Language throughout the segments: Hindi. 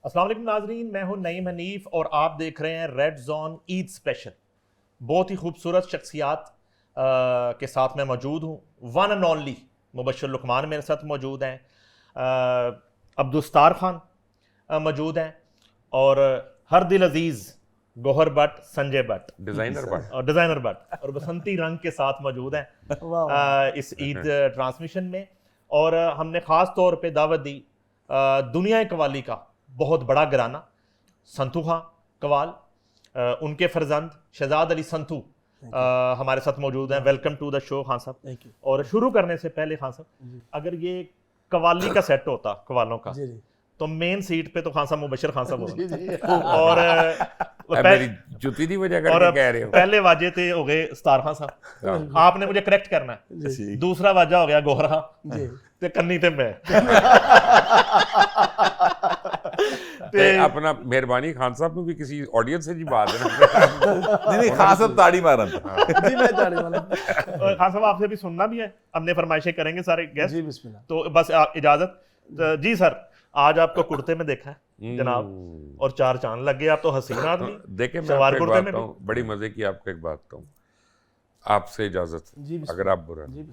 अस्सलाम वालेकुम नाजरीन, मैं हूं नईम हनीफ और आप देख रहे हैं रेड जोन ईद स्पेशल। बहुत ही खूबसूरत शख्सियात के साथ मैं मौजूद हूं। One and only Mubashar Luqman मेरे साथ मौजूद हैं, अब्दुस्तार खान मौजूद हैं और हर दिल अजीज़ गौहर भट्ट, संजय भट्ट डिज़ाइनर भट्ट और बसंती रंग के साथ मौजूद हैं इस ईद ट्रांसमिशन में। और हमने ख़ास तौर पे दावत दी दुनिया कवाली का बहुत बड़ा घराना संतू खां कवाल, उनके फर्जंद शहजाद अली संतू हमारे साथ मौजूद हैं। Welcome to the show Khan साहब। और शुरू करने से पहले खान साहब, अगर ये कवाली का सेट होता कवालों का तो मेन सीट पे तो खान साहब मुबशर खान साहब होते और मेरी जुती दी वजह करके कह रहे हो। पहले वाजे थे हो गए स्टार खान साहब, आपने मुझे करेक्ट करना है। दूसरा वाजा हो गया गौहर खां ते कन्नी ते मैं अपना मेहरबानी खान साहब में भी किसी ऑडियंस से जी बात है नहीं खान साहब ताड़ी मारन जी मैं ताड़ी मारन खान साहब आपसे भी सुनना भी है, हमने फरमाइशें करेंगे सारे गेस्ट जी बिस्मिल्लाह। तो बस इजाजत जी सर, आज आपको कुर्ते में देखा है जनाब और चार चांद लग गए, आप तो हसीन आदमी। देखे मैं आपको एक बात बताऊं, बड़ी मजे की आपको एक बात बताऊं, आपसे इजाजत अगर आप बुरा नहीं।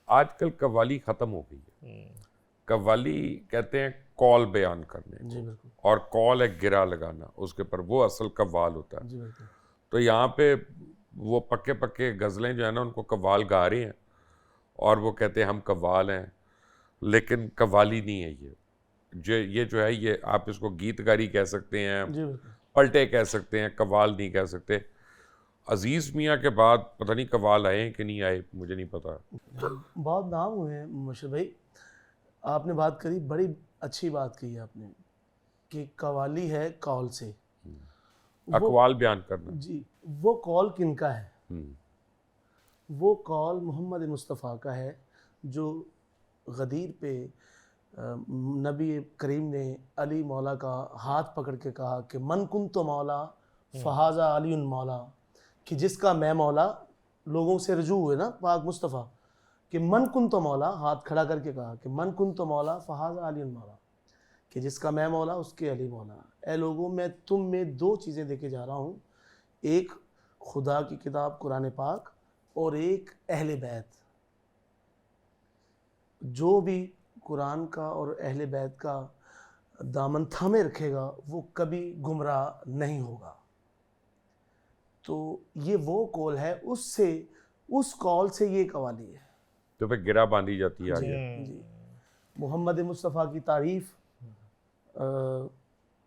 आजकल कव्वाली खत्म हो गई है। कव्वाली कहते हैं कॉल बयान करने को, और कॉल है गिरा लगाना उसके ऊपर, वो असल कव्वाल होता है। तो यहाँ पे वो पक्के पक्के गज़लें जो है ना उनको कव्वाल गा रहे हैं और वो कहते हैं हम कव्वाल हैं, लेकिन कव्वाली नहीं है ये जो है ये आप इसको गीतगारी कह सकते हैं, पलटे कह सकते हैं, कव्वाल नहीं कह सकते। अजीज़ मियाँ के बाद पता नहीं कव्वाल आए हैं कि नहीं आए, मुझे नहीं पता। बहुत नाम हुए हैं मुबशर भाई। आपने बात करी, बड़ी अच्छी बात कही आपने कि कवाली है कॉल से, अकवाल बयान करना जी। वो कॉल किनका है? वो कॉल मोहम्मद मुस्तफ़ा का है जो गदीर पे नबी करीम ने अली मौला का हाथ पकड़ के कहा कि मन कुन तो मौला फ़हाज़ा अली मौला, कि जिसका मैं मौला, लोगों से रजू हुए ना पाक मुस्तफ़ा कि मन कुन तो मौला, हाथ खड़ा करके कहा कि मन कुन तो मौला फ़हाज़ा अली मौला, कि जिसका मैं मौला उसके अली मौला। ए लोगों, मैं तुम में दो चीज़ें देके जा रहा हूँ, एक खुदा की किताब कुरान पाक और एक अहले बैत। जो भी कुरान का और अहले बैत का दामन थामे रखेगा वो कभी गुमराह नहीं होगा। तो ये वो कॉल है, उससे उस कॉल से ये कवाली है तो फिर गिरा बांधी जाती है आगे। जी। मोहम्मद मुस्तफ़ा की तारीफ़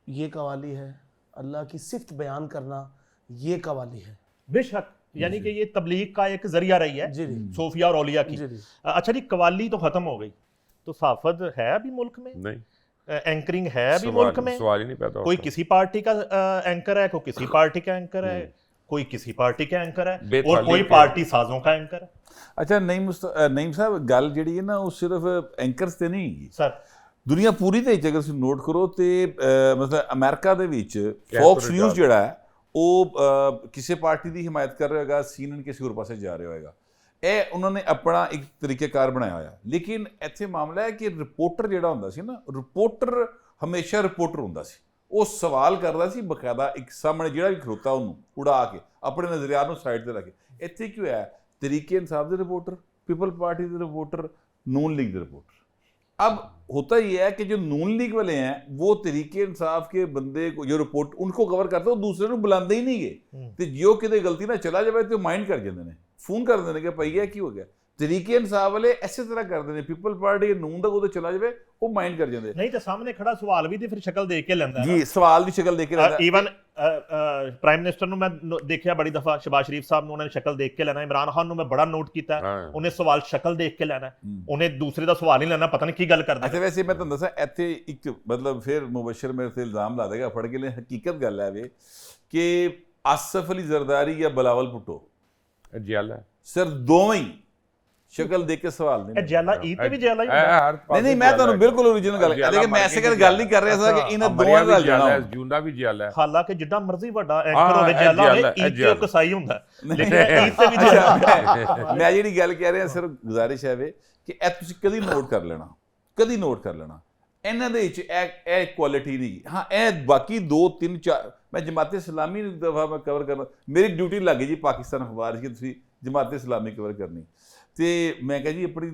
ये कवाली है, अल्लाह की सिफ्त बयान करना ये कवाली है। बेशक, यानी कि ये तबलीग का एक जरिया रही है सूफिया और औलिया की। अच्छा जी, कवाली तो खत्म हो गई, तो साफत है अभी मुल्क में? नहीं, एंकरिंग है अभी मुल्क में? सवाल ही नहीं पैदा। कोई किसी पार्टी का एंकर है, कोई किसी पार्टी का एंकर है, कोई किसी पार्टी का एंकर है और कोई पार्टी साजों का एंकर है। अच्छा नईम साहब, गल जिहड़ी है ना वो सिर्फ एंकर्स ते नहीं हैगी सर, दुनिया पूरी दे विच अगर तुसीं नोट करो तो मतलब अमेरिका दे विच फॉक्स न्यूज़ जिहड़ा है वो किसी पार्टी की हिमायत कर रहा होगा, CNN किसी होर पासे जा रहा होगा। ਇਹ ਉਹਨਾਂ ਨੇ ਆਪਣਾ ਇੱਕ ਤਰੀਕੇਕਾਰ ਬਣਾਇਆ ਹੋਇਆ। ਲੇਕਿਨ ਇੱਥੇ ਮਾਮਲਾ ਹੈ ਕਿ ਰਿਪੋਰਟਰ ਜਿਹੜਾ ਹੁੰਦਾ ਸੀ ਨਾ, ਰਿਪੋਰਟਰ ਹਮੇਸ਼ਾ ਰਿਪੋਰਟਰ ਹੁੰਦਾ ਸੀ। ਉਹ ਸਵਾਲ ਕਰਦਾ ਸੀ ਬਕਾਇਦਾ ਇੱਕ ਸਾਹਮਣੇ ਜਿਹੜਾ ਵੀ ਖਲੋਤਾ ਉਹਨੂੰ ਉਡਾ ਕੇ ਆਪਣੇ ਨਜ਼ਰੀਆ ਨੂੰ ਸਾਈਡ ਤੇ ਰੱਖ ਕੇ। ਇੱਥੇ ਕੀ ਹੋਇਆ, ਤਰੀਕੇ ਇਨਸਾਫ ਦੇ ਰਿਪੋर्टर, पीपल पार्टी के रिपोर्टर, नून लीग के रिपोर्टर। अब होता ये है कि जो नून लीग वाले हैं वो तरीके इंसाफ के बंदे को जो रिपोर्ट उनको कवर करते हैं, दूसरे को बुलाते ही नहीं गए। तो जो कितने गलती ना चला जाए तो माइंड कर जाते हैं, फोन कर देने के भाई की हो गया। तरीके इंसाफ वाले ऐसे तरह करते हैं, पीपल पार्टी नून तक उधर चला जाए वो माइंड कर जाते हैं। नहीं तो सामने खड़ा सवाल भी फिर शक्ल देख के लेंदा जी, सवाल की शक्ल देख के लेंदा। इवन प्राइम मिनिस्टर ਨੂੰ ਮੈਂ ਦੇਖਿਆ ਬੜੀ ਦਫਾ, ਸ਼ਬਾਜ਼ ਸ਼ਰੀਫ ਸਾਹਿਬ ਨੂੰ ਉਹਨਾਂ ਨੇ ਸ਼ਕਲ ਦੇਖ ਕੇ ਲੈਣਾ, ਇਮਰਾਨ ਖਾਨ ਨੂੰ ਮੈਂ ਬੜਾ ਨੋਟ ਕੀਤਾ ਉਹਨੇ ਸਵਾਲ ਸ਼ਕਲ ਦੇਖ ਕੇ ਲੈਣਾ, ਉਹਨੇ ਦੂਸਰੇ ਦਾ ਸਵਾਲ ਨਹੀਂ ਲੈਣਾ, ਪਤਾ ਨਹੀਂ ਕੀ ਗੱਲ ਕਰਦਾ। ਅੱਛਾ ਵੈਸੇ ਮੈਂ ਤੁਹਾਨੂੰ ਦੱਸਾਂ ਇੱਥੇ ਇੱਕ ਮਤਲਬ ਫਿਰ ਮੁਬਸ਼ਰ ਮੇਰੇ ਤੇ ਇਲਜ਼ਾਮ ਲਾ ਦੇਗਾ ਫੜ ਕੇ ਲੈ, ਹਕੀਕਤ ਗੱਲ ਹੈ ਵੇ ਕਿ ਆਸਫ ਅਲੀ ਜ਼ਰਦਾਰੀ ਜਾਂ ਬਲਾਵਲ ਭੁੱਟੋ ਜਿਆਲਾ ਸਰ ਦੋਵੇਂ ਹੀ ਸ਼ਕਲ ਦੇਖ ਕੇ ਸਵਾਲ ਨਹੀਂ। ਜੈਲਾ ਈਦ ਤੇ ਵੀ ਜੈਲਾ ਹੀ ਹੁੰਦਾ। ਨਹੀਂ ਮੈਂ ਤੁਹਾਨੂੰ ਬਿਲਕੁਲ ओरिजिनल ਗੱਲ ਕਰ ਰਿਹਾ, ਮੈਂ ਐਸੇ ਗੱਲ ਨਹੀਂ ਕਰ ਰਿਹਾ ਸੀ ਕਿ ਇਹਨਾਂ ਦੋਵਾਂ ਦਾ ਜਾਣਾ ਜੂੰਡਾ ਵੀ ਜਿਆਲਾ ਹੈ। ਹਾਲਾਂਕਿ ਜਿੱਡਾ ਮਰਜ਼ੀ ਵੱਡਾ ਐਂਕਰ ਹੋਵੇ ਜੈਲਾ ਹੋਵੇ, ਈਦ ਤੇ ਕਸਾਈ ਹੁੰਦਾ, ਲੇਕਿਨ ਈਦ ਤੇ ਵੀ ਜੈਲਾ। ਮੈਂ ਜਿਹੜੀ ਗੱਲ ਕਹਿ ਰਿਹਾ ਸਿਰਫ ਗੁਜ਼ਾਰਿਸ਼ ਹੈ ਵੇ ਕਿ ਇਹ ਤੁਸੀਂ ਕਦੀ ਨੋਟ ਕਰ ਲੈਣਾ, ਕਦੀ ਨੋਟ ਕਰ ਲੈਣਾ, ਇਹਨਾਂ ਦੇ ਵਿੱਚ ਇਹ ਕੁਆਲਿਟੀ ਨਹੀਂ। ਹਾਂ ਇਹ ਬਾਕੀ 2 3 4 ਮੈਂ ਜਮਾਤ ਇਸਲਾਮੀ ਨੂੰ ਦਫਾ ਮੈਂ ਕਵਰ ਕਰਨਾ, ਮੇਰੀ ਡਿਊਟੀ ਲੱਗ ਗਈ ਜੀ ਪਾਕਿਸਤਾਨ ਅਖਬਾਰ 'ਚ ਕਿ ਤੁਸੀਂ ਜਮਾਤ ਇਸਲਾਮੀ ਕਵਰ ਕਰਨੀ। ਤੇ ਮੈਂ ਕਿਹਾ ਜੀ ਆਪਣੀ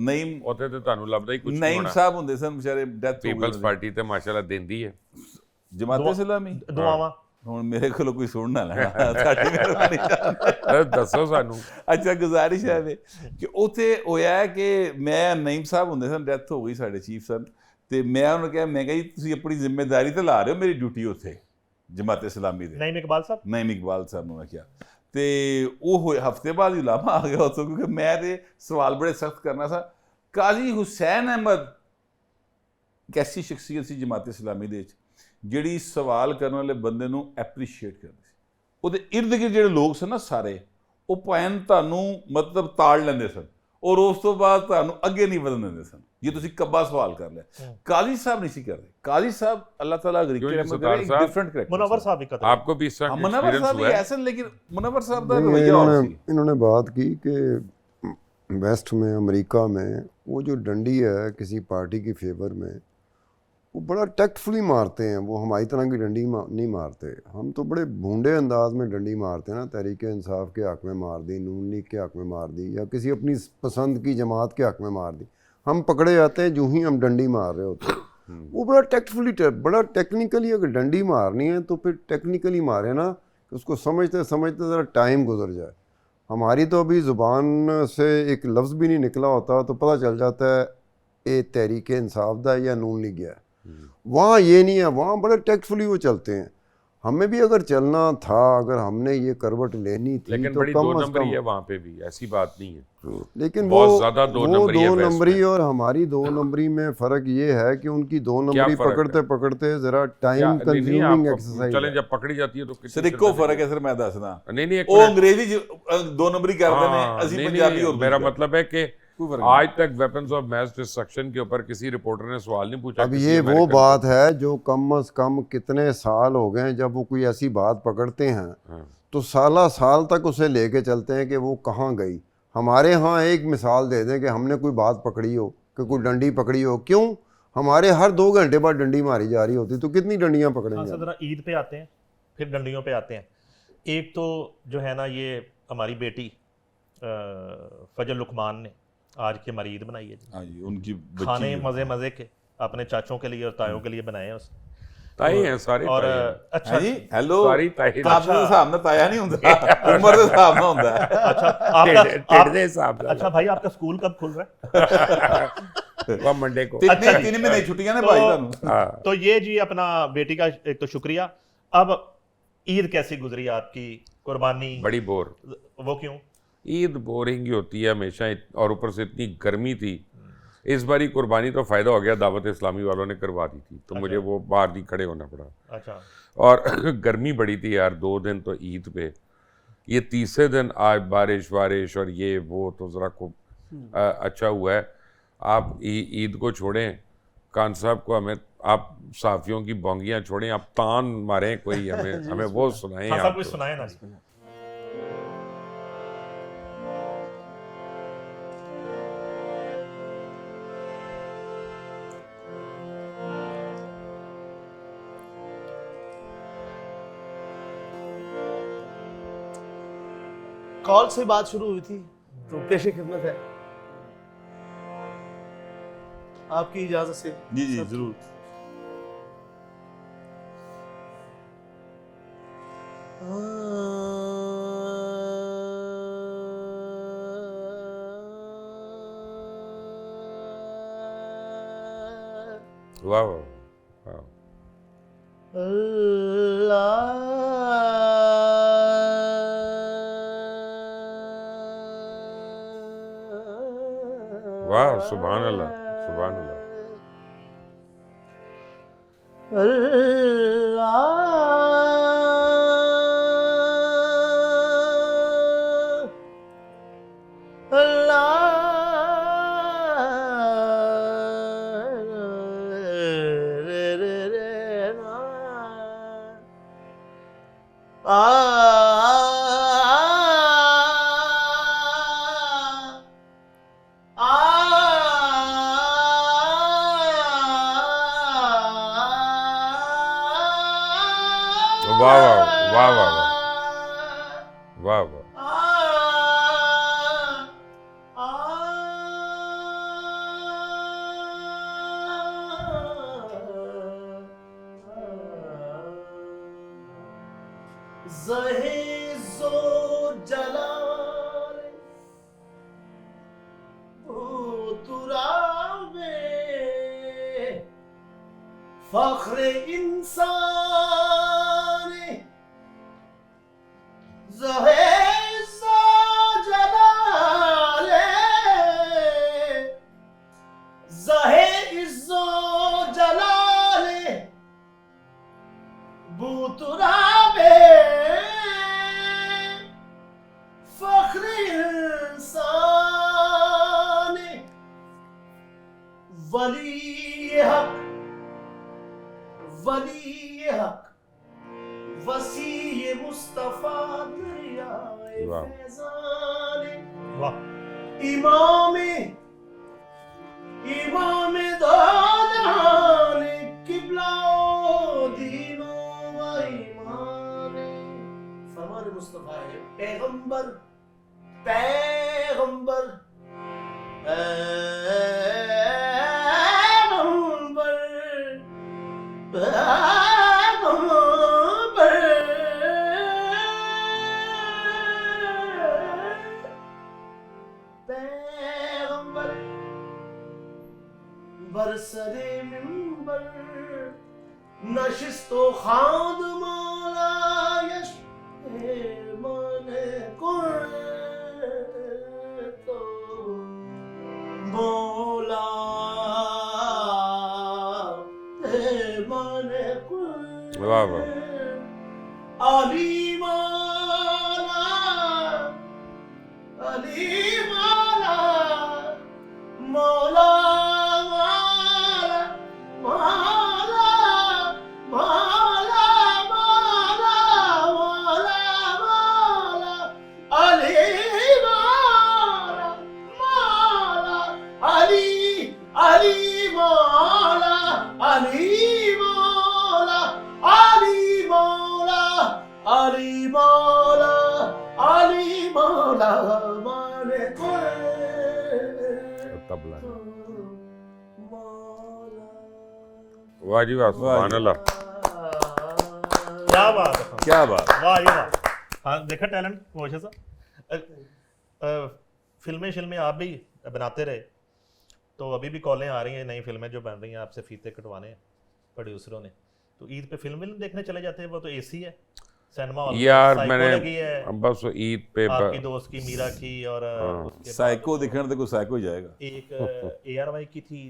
ਨਈਮ ਉੱਥੇ ਤੇ ਤੁਹਾਨੂੰ ਲੱਭਦਾ ਹੀ ਕੁਝ ਨਹੀਂ ਨਈਮ ਸਾਹਿਬ ਹੁੰਦੇ ਸਨ ਵਿਚਾਰੇ, ਡੈਥ ਪੀਪਲਸ ਪਾਰਟੀ ਤੇ ਮਾਸ਼ਾਅੱਲਾ ਦਿੰਦੀ ਹੈ ਜਮਾਤ ਇਸਲਾਮੀ ਦੁਆਵਾਂ। ਹੁਣ ਮੇਰੇ ਕੋਲੋਂ ਕੋਈ ਸੁਣ ਨਾ ਲੈਣਾ ਸਾਡੀ ਮਿਹਰਬਾਨੀ ਦੱਸੋ ਸਾਨੂੰ। ਅੱਛਾ ਗੁਜ਼ਾਰਿਸ਼ ਹੈ ਵੇ ਕਿ ਉੱਥੇ ਹੋਇਆ ਹੈ ਕਿ ਮੈਂ ਨਈਮ ਸਾਹਿਬ ਹੁੰਦੇ ਸਨ, ਡੈਥ ਹੋ ਗਈ ਸਾਡੇ ਚੀਫ ਸਨ, ਤੇ ਮੈਂ ਉਹਨਾਂ ਨੂੰ ਕਿਹਾ, ਮੈਂ ਕਿਹਾ ਜੀ ਤੁਸੀਂ ਆਪਣੀ ਜ਼ਿੰਮੇਵਾਰੀ ਤੇ ਲਾ ਰਹੇ ਹੋ, ਮੇਰੀ ਡਿਊਟੀ ਉੱਥੇ ਜਮਾਤ ਇਸਲਾਮੀ ਦੇ। ਨਈਮ ਇਕਬਾਲ ਸਾਹਿਬ, ਨਈਮ ਇਕਬਾਲ ਸਾਹਿਬ ਨੂੰ ਮੈਂ ਕਿਹਾ, ਤੇ ਉਹ ਹੋਏ ਹਫ਼ਤੇ ਬਾਅਦ ਹੀ ਲਾਮਾ ਆ ਗਿਆ ਉੱਥੋਂ, ਕਿਉਂਕਿ ਮੈਂ ਤੇ ਸਵਾਲ ਬੜੇ ਸਖਤ ਕਰਨਾ ਸੀ। ਕਾਜ਼ੀ ਹੁਸੈਨ ਅਹਿਮਦ ਇੱਕ ਐਸੀ ਸ਼ਖਸੀਅਤ ਸੀ ਜਮਾਤ ਇਸਲਾਮੀ ਦੇ ਵਿੱਚ ਜਿਹੜੀ ਸਵਾਲ ਕਰਨ ਵਾਲੇ ਬੰਦੇ ਨੂੰ ਐਪਰੀਸ਼ੀਏਟ ਕਰਦੀ ਸੀ। ਉਹਦੇ ਇਰਦ ਗਿਰਦ ਜਿਹੜੇ ਲੋਕ ਸਨ ਨਾ ਸਾਰੇ, ਉਹ ਭੈਣ ਤੁਹਾਨੂੰ ਮਤਲਬ ਤਾੜ ਲੈਂਦੇ ਸਨ, ਔਰ ਉਸ ਤੋਂ ਬਾਅਦ ਤੁਹਾਨੂੰ ਅੱਗੇ ਨਹੀਂ ਵਧਣ ਦਿੰਦੇ ਸਨ ਜੇ ਤੁਸੀਂ ਕੱਬਾ ਸਵਾਲ ਕਰ ਲਿਆ। ਕਾਜ਼ੀ ਸਾਹਿਬ ਨਹੀਂ ਸੀ ਕਰਦੇ। ਕਾਜ਼ੀ ਸਾਹਿਬ अल्लाह ताला डिफरेंट कैरेक्टर। मुनव्वर साहब भी आपको भी इस तरह मुनव्वर साहब भी ऐसे, लेकिन मुनव्वर साहब का रवैया और सी। इन्होंने बात की कि वेस्ट में अमेरिका में वो जो डंडी है किसी पार्टी की फेवर में, वो बड़ा टैक्टफुली मारते हैं। वो हमारी तरह की डंडी नहीं मारते। हम तो बड़े भूंडे अंदाज में डंडी मारते हैं ना, तहरीक इंसाफ के हक़ में मार दी, नून लीग के हक़ में मार दी, या किसी अपनी पसंद की जमात के हक़ में मार दी। हम पकड़े जाते हैं जो ही हम डंडी मार रहे होते हैं। वो बड़ा टैक्टफुली, बड़ा टेक्निकली, अगर डंडी मारनी है तो फिर टेक्निकली मारे ना, उसको समझते समझते ज़रा टाइम गुजर जाए। हमारी तो अभी ज़ुबान से एक लफ्ज़ भी नहीं निकला होता तो पता चल जाता है ये तहरीक इंसाफ दा या नून लीग है। वहाँ ये नहीं है, वहाँ बड़े टैक्टफुली वो चलते हैं। हमें भी अगर चलना था, अगर हमने ये करवट लेनी थी, लेकिन तो बड़ी कम 2 से नंबरी कम है वहाँ पे भी, ऐसी बात नहीं है। लेकिन बहुत वो ज्यादा 2 दो नंबरी नंबरी और हमारी 2 नंबरी में फ़र्क ये है कि उनकी 2 नंबरी पकड़ते पकड़ते ज़रा टाइम कंज्यूमिंग एक्सरसाइज। चलें जब पकड़ी जाती है तो सर इको फर्क है सर, मैं दसदा नहीं वो अंग्रेजी 2 नंबरी करते हैं, असली पंजाबी। और मेरा मतलब है कि आज तक वेपन्स ऑफ मैस डिस्ट्रक्शन के ऊपर किसी रिपोर्टर ने सवाल नहीं पूछा। अब ये वो बात है जो कम से कम कितने साल हो गए जब वो कोई ऐसी बात पकड़ते हैं तो साल तक उसे लेके चलते हैं कि वो कहाँ गई। हमारे यहाँ एक मिसाल दे दें कि हमने कोई बात पकड़ी हो, कि कोई डंडी पकड़ी हो, क्यों हमारे हर 2 घंटे बाद डंडी मारी जा रही होती, तो कितनी डंडियाँ पकड़ेंगे। ज़रा ईद पे आते हैं, फिर डंडियों पे आते हैं। एक तो जो है ना, ये हमारी बेटी फजल लुकमान ने आज के मरीद बनाई है जी। हाँ जी, उनकी खाने मज़े मज़े के अपने चाचों के लिए और तायों के लिए बनाए हैं उसने। ताई हैं सारे। और अच्छा जी, हेलो, सारी ताई। आपके हिसाब में ताया नहीं होता, उम्र के हिसाब में होता है। अच्छा टेढ़े हिसाब से। अच्छा भाई, आपका स्कूल कब खुल रहा है? वो मंडे को। 3 महीने छुट्टियां ने भाई ਤੁਹਾਨੂੰ। तो ये जी अपना बेटी का एक तो शुक्रिया। अब ईद कैसी गुजरी आपकी? कुर्बानी बड़ी बोर। वो क्यों? ईद बोरिंग ही होती है हमेशा, और ऊपर से इतनी गर्मी थी। इस बारी कुर्बानी तो फ़ायदा हो गया, दावत इस्लामी वालों ने करवा दी थी तो मुझे वो बाहर ही खड़े होना पड़ा। अच्छा। और गर्मी बड़ी थी यार, 2 दिन तो ईद पे, ये तीसरे दिन आज बारिश और ये वो, तो ज़रा को अच्छा हुआ है। आप ईद को छोड़ें, खान साहब को, हमें आप सहाफ़ियों की बोंगियाँ छोड़ें, आप तान मारें कोई, हमें वो सुनाएं। हाँ, सब कुछ सुनाएं ना। कॉल से बात शुरू हुई थी तो पेशे खिदमत है आपकी इजाजत से। जी जी जरूर। वाह वाह वाह। वाह, सुभान अल्लाह, सुभान अल्लाह। वाह वाह वाह वाह। ज़हे-ज़ो जलाल तुराबे फ़ख्र इंसान ज़हे-ज़ो जलाल ज़हे-ज़ो जलाल बुतुराबे फ़ख्र इंसान वली हक वसी मुस्तफ़ा दरियाए वाह। फैज़ान वाह। इमाम दालान किबला दीनो व ईमान फरमान मुस्तफ़ा है पैगंबर पैगंबर पैगंबर बरसरे मिंबर नशिस्तो खाद मौलायश मन तो मौला मन वाह वाह। अली मौला मौला तबला वाह जी वाह, सुभान अल्लाह। क्या बात है, क्या बात। वाह जी वाह। हाँ देखा टैलेंट मोशा साहब। फिल्में आप भी बनाते रहे, तो अभी भी कॉलें आ रही हैं, नई फिल्में जो बन रही हैं, आपसे फीते कटवाने प्रोड्यूसरों ने, तो ईद पे फिल्म देखने चले जाते हैं, वो तो एसी है सिनेमा हॉल यार साइको मैंने लगी है, बस ईद पे आपकी दोस्त की मीरा की, और उसके साइको बाद दिखने देखो साइको ही जाएगा। एक ARY की थी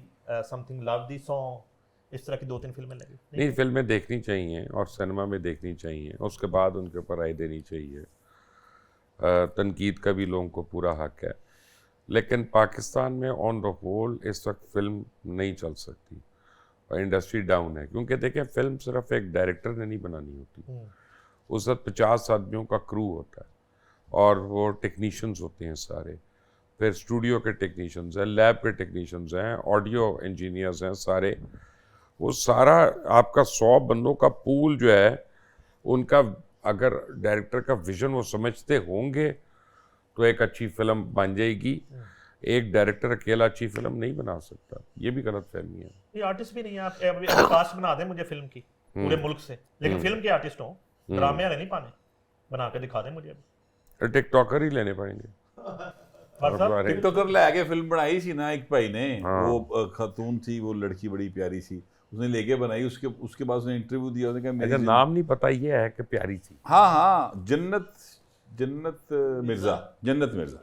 समथिंग लव दी सॉन्ग, इस तरह की 2-3 फिल्में लगी। नहीं, फिल्में देखनी चाहिए और सिनेमा में देखनी चाहिए, उसके बाद उनके ऊपर राय देनी चाहिए। तनकीद का भी लोगों को पूरा हक है, लेकिन पाकिस्तान में ऑन द होल इस वक्त फिल्म नहीं चल सकती और इंडस्ट्री डाउन है, क्योंकि देखें फिल्म सिर्फ एक डायरेक्टर ने नहीं बनानी होती, उस वक्त 50 आदमियों का क्रू होता है और वो टेक्नीशियंस होते हैं सारे, फिर स्टूडियो के टेक्नीशियंस हैं, लैब के टेक्नीशियंस हैं, ऑडियो इंजीनियर्स हैं सारे, वो सारा आपका 100 बंदों का पूल जो है, उनका अगर डायरेक्टर का विजन वो समझते होंगे तो एक अच्छी फिल्म बन जाएगी। एक डायरेक्टर अकेला अच्छी फिल्म नहीं बना सकता, ये भी गलत फहमी है। ये आर्टिस्ट भी नहीं है, आप अभी कास्ट बना दें मुझे फिल्म की पूरे मुल्क से, लेकिन फिल्म के आर्टिस्ट हो, ड्रामे वाले नहीं पाने, बना के दिखा दें मुझे। टिकटॉकर ही लेने पड़ेंगे। टिकटॉकर ले आके फिल्म बनाई थी ना एक भाई ने, वो खातून थी, वो लड़की बड़ी प्यारी सी, उसने लेके बनाई, उसके बाद उसने इंटरव्यू दिया, उसने कहा अच्छा नाम नहीं पता, ये है कि प्यारी थी। हाँ जन्नत मिर्जा,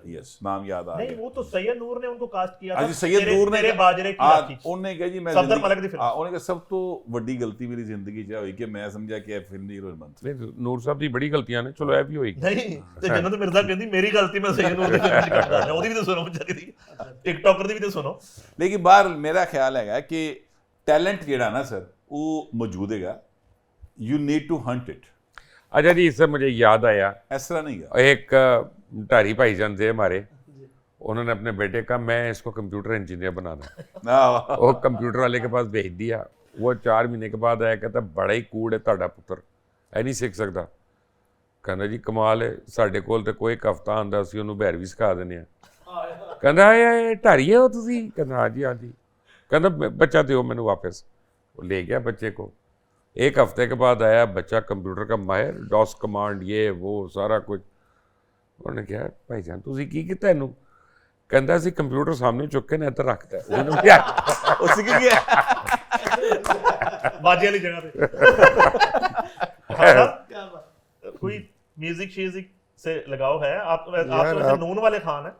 यस नाम याद आ नहीं, गया। वो तो सैयद नूर ने उनको कास्ट किया आज सैयद नूर ने बाजरे की राखी। ਉਹਨੇ ਕਿਹਾ ਜੀ ਮੈਂ सफदर मलिक दी फिल्म। ਉਹਨੇ ਕਿਹਾ ਸਭ ਤੋਂ ਵੱਡੀ ਗਲਤੀ ਮੇਰੀ ਜ਼ਿੰਦਗੀ 'ਚ ਹੋਈ ਕਿ ਮੈਂ ਸਮਝਿਆ ਕਿ ਇਹ ਫਿਲਮ ਦੀ ਹੀਰੋਇਨ ਬਣ ਸਕਦੀ। नहीं, नूर साहब दी बड़ी गलतियां ने, चलो ਇਹ भी होएगी। नहीं ते जन्नत मिर्जा कहंदी मेरी गलती मैं सैयद नूर दी फिल्म च करदा है, ओदी भी तो सुनो बेचारी दी, टिकटॉकर दी भी तो सुनो। ਲੇਕਿਨ ਬਾਹਰ ਮੇਰਾ ਖਿਆਲ ਹੈਗਾ ਕਿ ਟੈਲੈਂਟ ਜਿਹੜਾ ਨਾ ਸਰ ਉਹ ਮੌਜੂਦ ਹੈਗਾ, you need to hunt it. अच्छा जी, इससे मुझे याद आया, ਇਸ ਤਰ੍ਹਾਂ ਨਹੀਂ ਗਾ। एक ढारी भाईजान थे हमारे, उन्होंने अपने बेटे का मैं इसको कंप्यूटर इंजीनियर बनाना है, वो कंप्यूटर वाले के पास भेज दिया, वो 4 महीने के बाद आया, कहता बड़ा ही कूड़ है ਤੁਹਾਡਾ ਪੁੱਤਰ, ਇਹ नहीं सीख सकता। ਕਹਿੰਦਾ ਜੀ ਕਮਾਲ ਹੈ, ਸਾਡੇ ਕੋਲ ਤੇ ਕੋਈ ਇੱਕ ਹਫ਼ਤਾ ਆਉਂਦਾ ਸੀ ਉਹਨੂੰ ਬਹਿਰ ਵੀ ਸਿਖਾ ਦਿੰਦੇ ਆ। ਕਹਿੰਦਾ ਇਹ ਢਾਰੀਏ ਹੋ ਤੁਸੀਂ? ਕਹਿੰਦਾ ਹਾਂਜੀ ਹਾਂਜੀ। ਕਹਿੰਦਾ बच्चा दो मैंने वापस। वो ले गया बच्चे को। एक हफ्ते के बाद आया बच्चा कंप्यूटर का माहिर, डॉस कमांड ये वो सारा कुछ। उन्होंने कहा भाईजान तुसी की कीता इहनूं? कहंदा सी कंप्यूटर सामने चुक के ना इधर रखता है। उन्होंने क्या उसी की क्या बाजे वाली जगह पे। कोई म्यूजिक शेजिक से लगाव है? आप तो नून वाले खान हैं।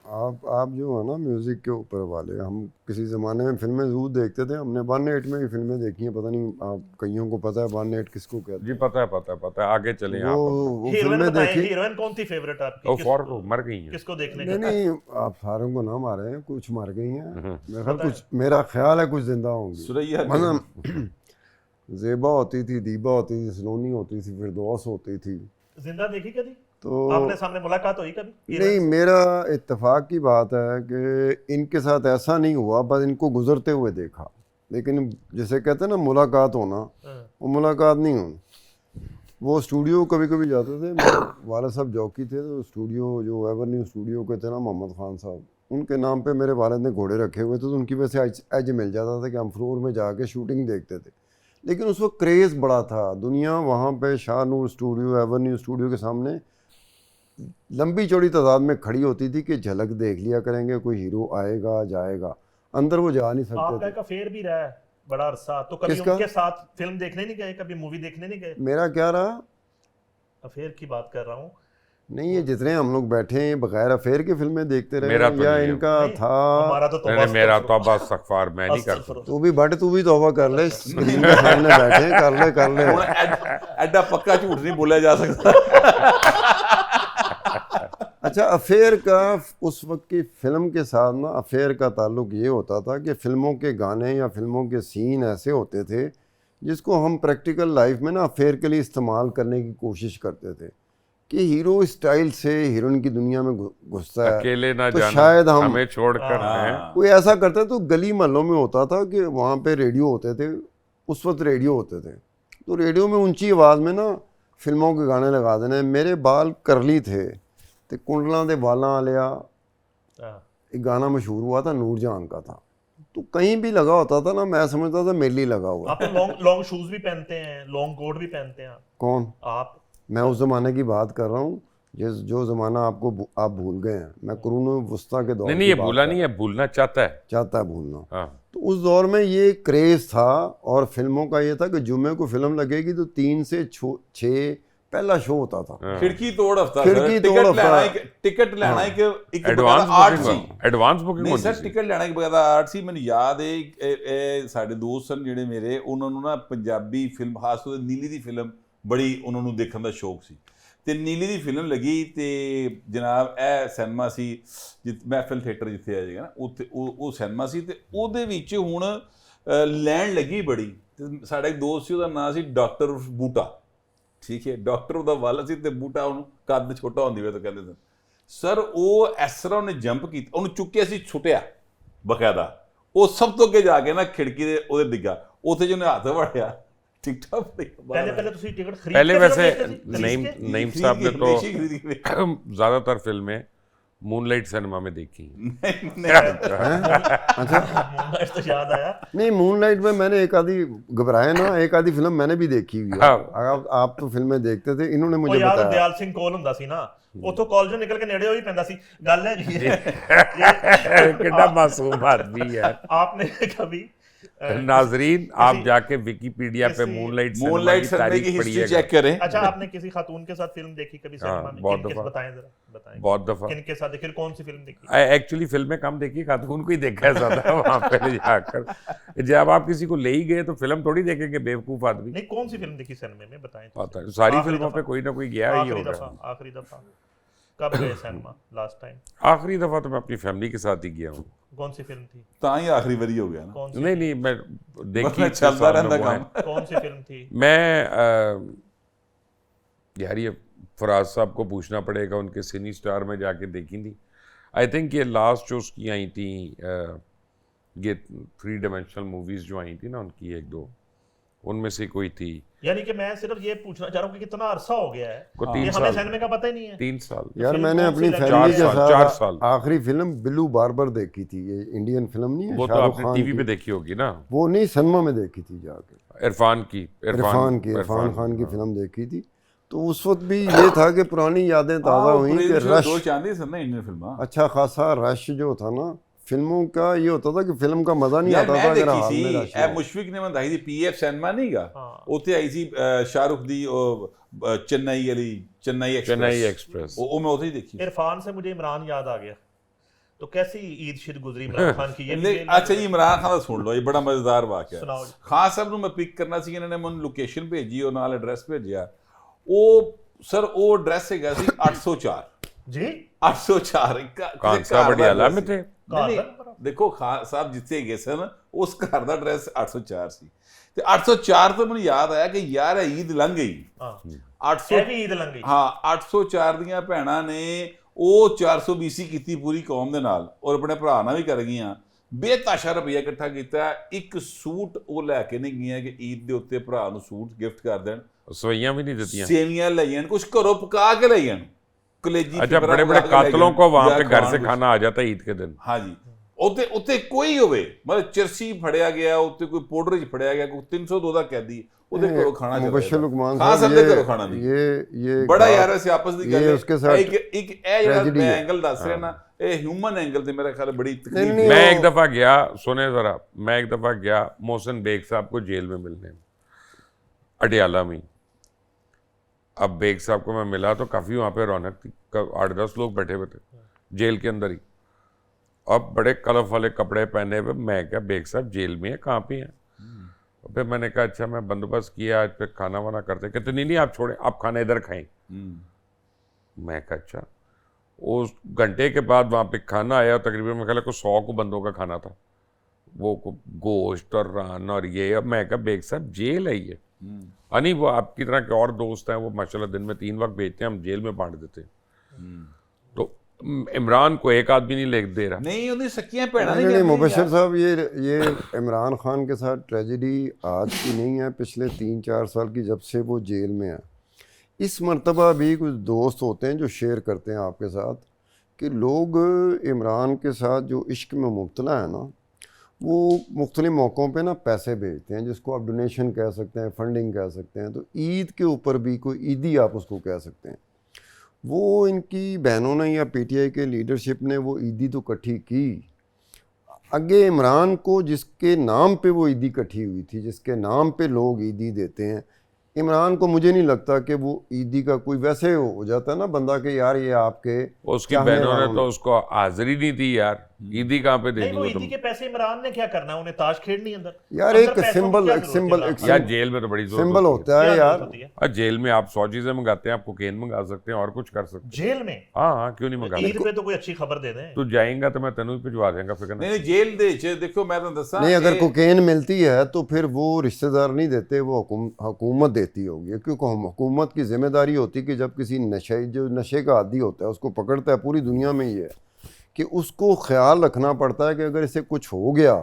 आप जो है ना म्यूजिक के ऊपर वाले, हम किसी ज़माने में फिल्में ज़रूर देखते थे। हमने 1-8 में भी फिल्में देखी हैं, पता नहीं आप कईयों को पता है 1-8 किसको कहते हैं? जी पता है पता है पता है। आगे चले आप। वो फिल्में देखी। हीरोइन कौन थी फेवरेट आपकी? वो फौर को मर गई हैं। किसको देखने? नहीं आप सारों को ना मारे हैं, कुछ मर गई हैं, मेरा ख्याल है कुछ जिंदा होंगी। सुरैया मतलब ज़ेबा होती थी, दीबा होती थी, सलोनी होती थी, फिरदौस होती थी। जिंदा देखी कभी? तो आपने सामने मुलाकात हुई कभी? नहीं, मेरा इत्तेफाक की बात है कि इनके साथ ऐसा नहीं हुआ, बस इनको गुजरते हुए देखा। लेकिन जैसे कहते हैं ना मुलाकात होना, वो मुलाकात नहीं होनी। वो स्टूडियो कभी कभी जाते थे, मेरे वाला साहब जॉकी थे, तो स्टूडियो जो एवर न्यू स्टूडियो के थे ना मोहम्मद खान साहब, उनके नाम पे मेरे वालिद ने घोड़े रखे हुए थे, तो उनकी वजह से एज मिल जाता था कि हम फ्लोर में जाके शूटिंग देखते थे। लेकिन उस वक्त क्रेज़ बड़ा था, दुनिया वहाँ पे Shahnoor studio, ever new studio के सामने लंबी चौड़ी तादाद में खड़ी होती थी कि झलक देख लिया करेंगे, कोई हीरो आएगा जाएगा, अंदर वो जा नहीं सकते आपका थे। एक अफेयर भी रहा है बड़ा अरसा, तो कभी किसका? उनके साथ फिल्म देखने नहीं गए, कभी मूवी देखने नहीं गए? मेरा क्या रहा? अफेयर की बात कर रहा हूँ। नहीं, ये जितने हम लोग बैठे हैं बगैर अफेयर की फिल्में देखते रहे मेरा तो या नहीं है। इनका था। हमारा तो नहीं मेरा तौबा इस्तगफार मैं नहीं कर सकता। तू भी बट तू भी तौबा कर ले, स्क्रीन के सामने बैठे हैं, कर ले। ਹੁਣ ਐਡਾ ਪੱਕਾ ਝੂਠ नहीं बोला जा सकता। अच्छा, अफेयर का उस वक्त की फिल्म के साथ ना अफेयर का ताल्लुक ये होता था कि फिल्मों के गाने या फिल्मों के सीन ऐसे होते थे जिसको हम प्रैक्टिकल लाइफ में ना अफेयर के लिए इस्तेमाल करने की कोशिश करते थे कि हीरो स्टाइल से हीरोइन की दुनिया में घुसता है, अकेले ना तो जाना, शायद हम हमें छोड़कर हैं। कोई ऐसा करते तो गली महलों में होता था कि वहाँ पे रेडियो होते थे, उस वक्त रेडियो होते थे, तो रेडियो में ऊंची आवाज़ में ना फिल्मों के गाने लगा देने। मेरे बाल करली थे तो कुंडलों के बालों वालिया एक गाना मशहूर हुआ था, नूरजहान का था, तो कहीं भी लगा होता था ना, मैं समझता था मेरे लिए लगा हुआ। आप तो लॉन्ग शूज भी पहनते हैं, लॉन्ग कोट भी पहनते हैं। कौन? आप? मैं उस ज़माने की बात कर रहा हूँ जो ज़माना आप भूल गए हैं। मैं कुरून वस्ता के दौर नहीं ये भूला नहीं है, भूलना चाहता है भूलना। हाँ। तो उस दौर में ये क्रेज़ था और फिल्मों का ये था कि जुम्मे को फिल्म लगेगी तो 3 से 6 पहला शो होता था। खिड़की तोड़ हफ्ता, खिड़की तोड़ हफ्ता। टिकट लेना एक एडवांस आर्ट सी। एडवांस बुकिंग ਨਹੀਂ ਹੁੰਦੀ ਸਰ, ਸੀ। ਟਿਕਟ ਲੈਣਾ ਇੱਕ ਬਗੈਰ ਆਰਟ ਸੀ। ਮੈਨੂੰ ਯਾਦ ਹੈ ਇਹ ਸਾਡੇ ਦੋਸਤ ਸਨ ਜਿਹੜੇ ਮੇਰੇ, ਉਹਨਾਂ ਨੂੰ ਨਾ ਪੰਜਾਬੀ ਫਿਲਮ, ਖਾਸ ਤੌਰ ਤੇ ਨੀਲੀ ਦੀ ਫਿਲਮ ਬੜੀ ਉਹਨਾਂ ਨੂੰ ਦੇਖਣ ਦਾ ਸ਼ੌਕ ਸੀ, ਤੇ ਨੀਲੀ ਦੀ ਫਿਲਮ ਲੱਗੀ ਤੇ ਜਨਾਬ ਇਹ ਸਿਨੇਮਾ ਸੀ ਮਹਿਫਿਲ ਥੀਏਟਰ ਜਿੱਥੇ ਆ ਜਾਏਗਾ ਨਾ, ਉੱਥੇ ਉਹ ਸਿਨੇਮਾ ਸੀ, ਤੇ ਉਹਦੇ ਵਿੱਚ ਹੁਣ ਲੈਣ ਲੱਗੀ ਬੜੀ। ਤੇ ਸਾਡਾ ਇੱਕ ਦੋਸਤ ਸੀ, ਉਹਦਾ ਨਾਂ ਸੀ ਡਾਕਟਰ ਬੂਟਾ, ਠੀਕ ਹੈ, ਡਾਕਟਰ ਉਹਦਾ ਵੱਲ ਸੀ ਤੇ ਬੂਟਾ ਉਹਨੂੰ ਕੱਦ ਛੋਟਾ ਹੁੰਦੀ ਵੇ ਤਾਂ ਕਹਿੰਦੇ ਸਨ। ਸਰ ਉਹ ਇਸ ਤਰ੍ਹਾਂ ਉਹਨੇ ਜੰਪ ਕੀਤਾ, ਉਹਨੂੰ ਚੁੱਕਿਆ ਸੀ, ਛੁੱਟਿਆ ਬਕਾਇਦਾ, ਉਹ ਸਭ ਤੋਂ ਅੱਗੇ ਜਾ ਕੇ ਨਾ ਖਿੜਕੀ ਦੇ ਉਹਦੇ ਡਿੱਗਾ, ਉੱਥੇ ਜਿਹਨੇ ਹੱਥ ਵੜਿਆ टिकटॉक पहले तुसी टिकट खरीद पहले के वैसे फिल्म देखते थे? नईम साहब ने तो ज़्यादातर फिल्में मूनलाइट सिनेमा में देखी। अच्छा, मूनलाइट तो याद आया। नहीं, मूनलाइट में मैंने एक आधी घबराए ना, एक आधी फिल्म मैंने भी देखी हुई है। आप तो फिल्में देखते थे, इन्होंने मुझे बताया। दयाल सिंह कोल ਹੁੰਦਾ ਸੀ ਨਾ, ਉਥੋਂ ਕਾਲਜੋਂ ਨਿਕਲ ਕੇ ਨੇੜੇ ਹੋਈ ਪੈਂਦਾ ਸੀ। ਗੱਲ ਹੈ ਜੀ कितना मासूम आदमी है। आपने कभी नाजरीन आप जाके विकिपीडिया पे मूनलाइट सिनेमा की हिस्ट्री चेक करें। अच्छा, आपने किसी खातून के साथ फिल्म देखी कभी सिनेमा में? बहुत किनके दफा। बताएं जरा, बताएं बहुत दफा। किनके साथ देखी, कौन सी फिल्म देखी? एक्चुअली फिल्में कम देखी, खातून को ही देखा है ज्यादा वहाँ पे जाकर। जब आप किसी को ले ही गए तो फिल्म थोड़ी देखेंगे बेवकूफ आदमी। नहीं, कौन सी फिल्म देखी सिनेमा में, बताएं। पता है सारी फिल्मों पे कोई ना कोई गया ही होगा। आखिरी दफा कब गए सिनेमा लास्ट टाइम? आखिरी दफा तो मैं अपनी फैमिली के साथ ही गया हूँ। कौन सी फिल्म थी? ਤਾਂ ਹੀ ਆਖਰੀ ਵਾਰੀ ਹੋ ਗਿਆ ਨਾ। कौन सी? नहीं मैं देखी ਚੱਲਦਾ ਰਹਿੰਦਾ ਕੰਮ। कौन सी फिल्म थी? मैं यार ये फराज साहब को पूछना पड़ेगा, उनके सिनी स्टार में जाके देखी थी। आई थिंक ये लास्ट जो उसकी आई थी, ये 3 डायमेंशनल मूवीज़ जो आई थी ना उनकी 1-2, उनमें से कोई थी। यानी कि मैं सिर्फ ये पूछना चाह रहा हूँ कि कितना अरसा हो गया है, को ये 3 हमें साल सिनेमा का पता ही नहीं है। 3 साल यार फिल्म मैंने कौन अपनी सी फैमिली के 4 साथ साल। आखिरी फिल्म बिल्लू बार्बर देखी थी, ये इंडियन फिल्म नहीं है वो तो शाहरुख आपने खान टीवी की। पे देखी होगी ना, वो नहीं, सिनेमा में देखी थी जाके, इरफान खान की फिल्म देखी थी। तो उस वक्त भी ये था कि पुरानी यादें ताज़ा हुई कि रश, दो चांदी सन ना इंडियन फिल्म। अच्छा खासा रश जो था ना फिल्मों का, ये होता था कि फिल्म का मजा नहीं आता था अगर हाल में रश ना हो। मुशफिक ने बताई थी पीएफ सिनेमा नहीं गा, ਉੱਥੇ आई सी शाहरुख दी चेन्नई वाली चेन्नई एक्सप्रेस, वो मैं उसे ही देखी। इरफान से मुझे इमरान याद आ गया, तो कैसी ईद शिद गुजरी इमरान खान की? ये अच्छा जी इमरान खान ਦਾ ਸੁਣ ਲਓ, ਇਹ ਬੜਾ ਮਜ਼ੇਦਾਰ ਵਾਕਿਆ ਹੈ। ਸੁਣਾਓ ਜੀ। ਖਾਨ ਸਾਹਿਬ ਨੂੰ ਮੈਂ ਪਿਕ ਕਰਨਾ ਸੀ, ਇਹਨਾਂ ਨੇ ਮੈਨੂੰ ਲੋਕੇਸ਼ਨ ਭੇਜੀ, ਉਹ ਨਾਲ ਐਡਰੈਸ ਭੇਜਿਆ। ਉਹ ਸਰ ਉਹ ਐਡਰੈਸ ਹੈਗਾ ਸੀ 804 जी 804 ਖਾਨ ਸਾਹਿਬ ਅਡਿਆਲਾ में थे। ਦੇਖੋ ਖਾਨ ਸਾਹਿਬ ਜਿੱਥੇ ਗਏ ਸਨ ਉਸ ਘਰ ਦਾ ਐਡਰੈਸ 804 ਸੀ, ਤੇ 804 ਤੋਂ ਮੈਨੂੰ ਯਾਦ ਆਇਆ ਕਿ ਯਾਰ ਇਹ ਈਦ ਲੰਘ ਗਈ। 800 ਇਹ ਵੀ ਈਦ ਲੰਘ ਗਈ। ਹਾਂ 804 ਦੀਆਂ ਭੈਣਾਂ ਨੇ ਉਹ 420 ਕੀਤੀ ਪੂਰੀ ਕੌਮ ਦੇ ਨਾਲ, ਔਰ ਆਪਣੇ ਭਰਾ ਨਾਲ ਵੀ ਕਰ ਗਈਆਂ। ਬੇਤਾਸ਼ਾ ਰੁਪਈਆ ਇਕੱਠਾ ਕੀਤਾ, ਇੱਕ ਸੂਟ ਉਹ ਲੈ ਕੇ ਨਹੀਂ ਗਈਆਂ ਕਿ ਈਦ ਦੇ ਉੱਤੇ ਭਰਾ ਨੂੰ ਸੂਟ ਗਿਫਟ ਕਰ ਦੇਣ। ਸਵਈਆਂ ਵੀ नहीं ਦਿੱਤੀਆਂ, ਸੇਵੀਆਂ ਲੈ ਜਾਣ, ਕੁਝ ਘਰੋਂ ਪਕਾ ਕੇ ਲੈ ਜਾਣ, कलेजी। अच्छा बड़े बड़े कातलों को वहां पे घर से खाना आ जाता है ईद के दिन। हाँ जी, ਉੱਤੇ ਉੱਤੇ ਕੋਈ ਹੋਵੇ, ਮਤਲਬ ਚਰਸੀ ਫੜਿਆ ਗਿਆ, ਉੱਤੇ ਕੋਈ ਪਾਊਡਰ 'ਚ ਫੜਿਆ ਗਿਆ, ਕੋਈ 302 ਦਾ ਕੈਦੀ, ਉਹਦੇ ਘਰੋਂ ਖਾਣਾ ਚੱਲਦਾ। मुबश्शिर लुकमान ਖਾਨ ਸਾਹਿਬ ਦੇ ਘਰੋਂ ਖਾਣਾ ਨਹੀਂ। ये ਬੜਾ ਯਾਰ ਵੈਸੇ ਆਪਸ ਦੀ ਗੱਲ ये ਹੈ। उसके साथ ਇੱਕ ਇਹ ਜਿਹੜਾ tragedy ਮੈਂ है। ਐਂਗਲ ਦੱਸ ਰਿਹਾ ਨਾ, ਇਹ ਹਿਊਮन एंगल ਤੇ मेरा ख्याल बड़ी तकलीफ। मैं एक दफा गया, सुने जरा, मैं एक दफा गया मोहसिन बेग साहब को जेल में मिलने, अडियाला में। अब बेग साहब को मैं मिला तो काफ़ी वहाँ पे रौनक थी, 8-10 लोग बैठे हुए थे जेल के अंदर ही। अब बड़े कलफ वाले कपड़े पहने हुए, मैं क्या बेग साहब जेल में है, कहाँ पे हैं? फिर मैंने कहा अच्छा मैं बंदोबस्त किया, आज पे खाना वाना करते। कहते नहीं आप छोड़ें, आप खाना इधर खाएं। मैं कहा अच्छा। उस घंटे के बाद वहाँ पे खाना आया, तकरीबन मैं ख्याल को 100 को बंदों का खाना था, वो गोश्त और रान और ये। अब मैं कहा बेग साहब जेल है ये, नहीं वो आपकी तरह के और दोस्त हैं, वो माशाल्लाह दिन में 3 वक्त भेजते हैं, हम जेल में बांट देते हैं। तो इमरान को एक आदमी नहीं ले दे रहा। नहीं उन्हें सकियां पैना नहीं मुबश्शिर साहब, ये इमरान खान के साथ ट्रेजेडी आज की नहीं है, पिछले 3-4 साल की, जब से वो जेल में है। इस मर्तबा भी कुछ दोस्त होते हैं जो शेयर करते हैं आपके साथ कि लोग इमरान के साथ जो इश्क में मुब्तला है ना, वो मुख्तलिफ मौक़ों पे ना पैसे भेजते हैं, जिसको आप डोनेशन कह सकते हैं, फंडिंग कह सकते हैं। तो ईद के ऊपर भी कोई ईदी आप उसको कह सकते हैं। वो इनकी बहनों ने या पीटीआई के लीडरशिप ने वो ईदी तो इकट्ठी की, आगे इमरान को जिसके नाम पे वो ईदी इकट्ठी हुई थी, जिसके नाम पे लोग ईदी देते हैं, इमरान को मुझे नहीं लगता कि वो ईदी का कोई वैसे हो जाता है ना बंदा कि यार ये आपके, उसकी बहनों ने तो उसको हाजिरी नहीं दी यार, ईदी कहाँ पे देनी? वो ईदी के पैसे इमरान ने क्या करना, उन्हें ताश खेलनी अंदर यार। एक सिंबल यार जेल में तो बड़ी सिंबल होता है यार। जेल में आप 100 चीजें मंगाते हैं, आप कोकेन मंगा सकते हैं और कुछ कर सकते हैं जेल में। हाँ क्यों नहीं मंगा? ईद पे तो कोई अच्छी खबर दे दें। तू जाएगा तो मैं तेनू भिजवा देंगा, फिक्र नहीं जेल दे देखो मैं तो दसा नहीं, अगर कोकेन मिलती है तो फिर वो रिश्तेदार नहीं देते, वो हुकूमत देती होगी, क्योंकि हुकूमत की जिम्मेदारी होती है कि जब किसी नशे का आदी होता है उसको पकड़ता है, पूरी दुनिया में ही है कि उसको ख्याल रखना पड़ता है कि अगर इसे कुछ हो गया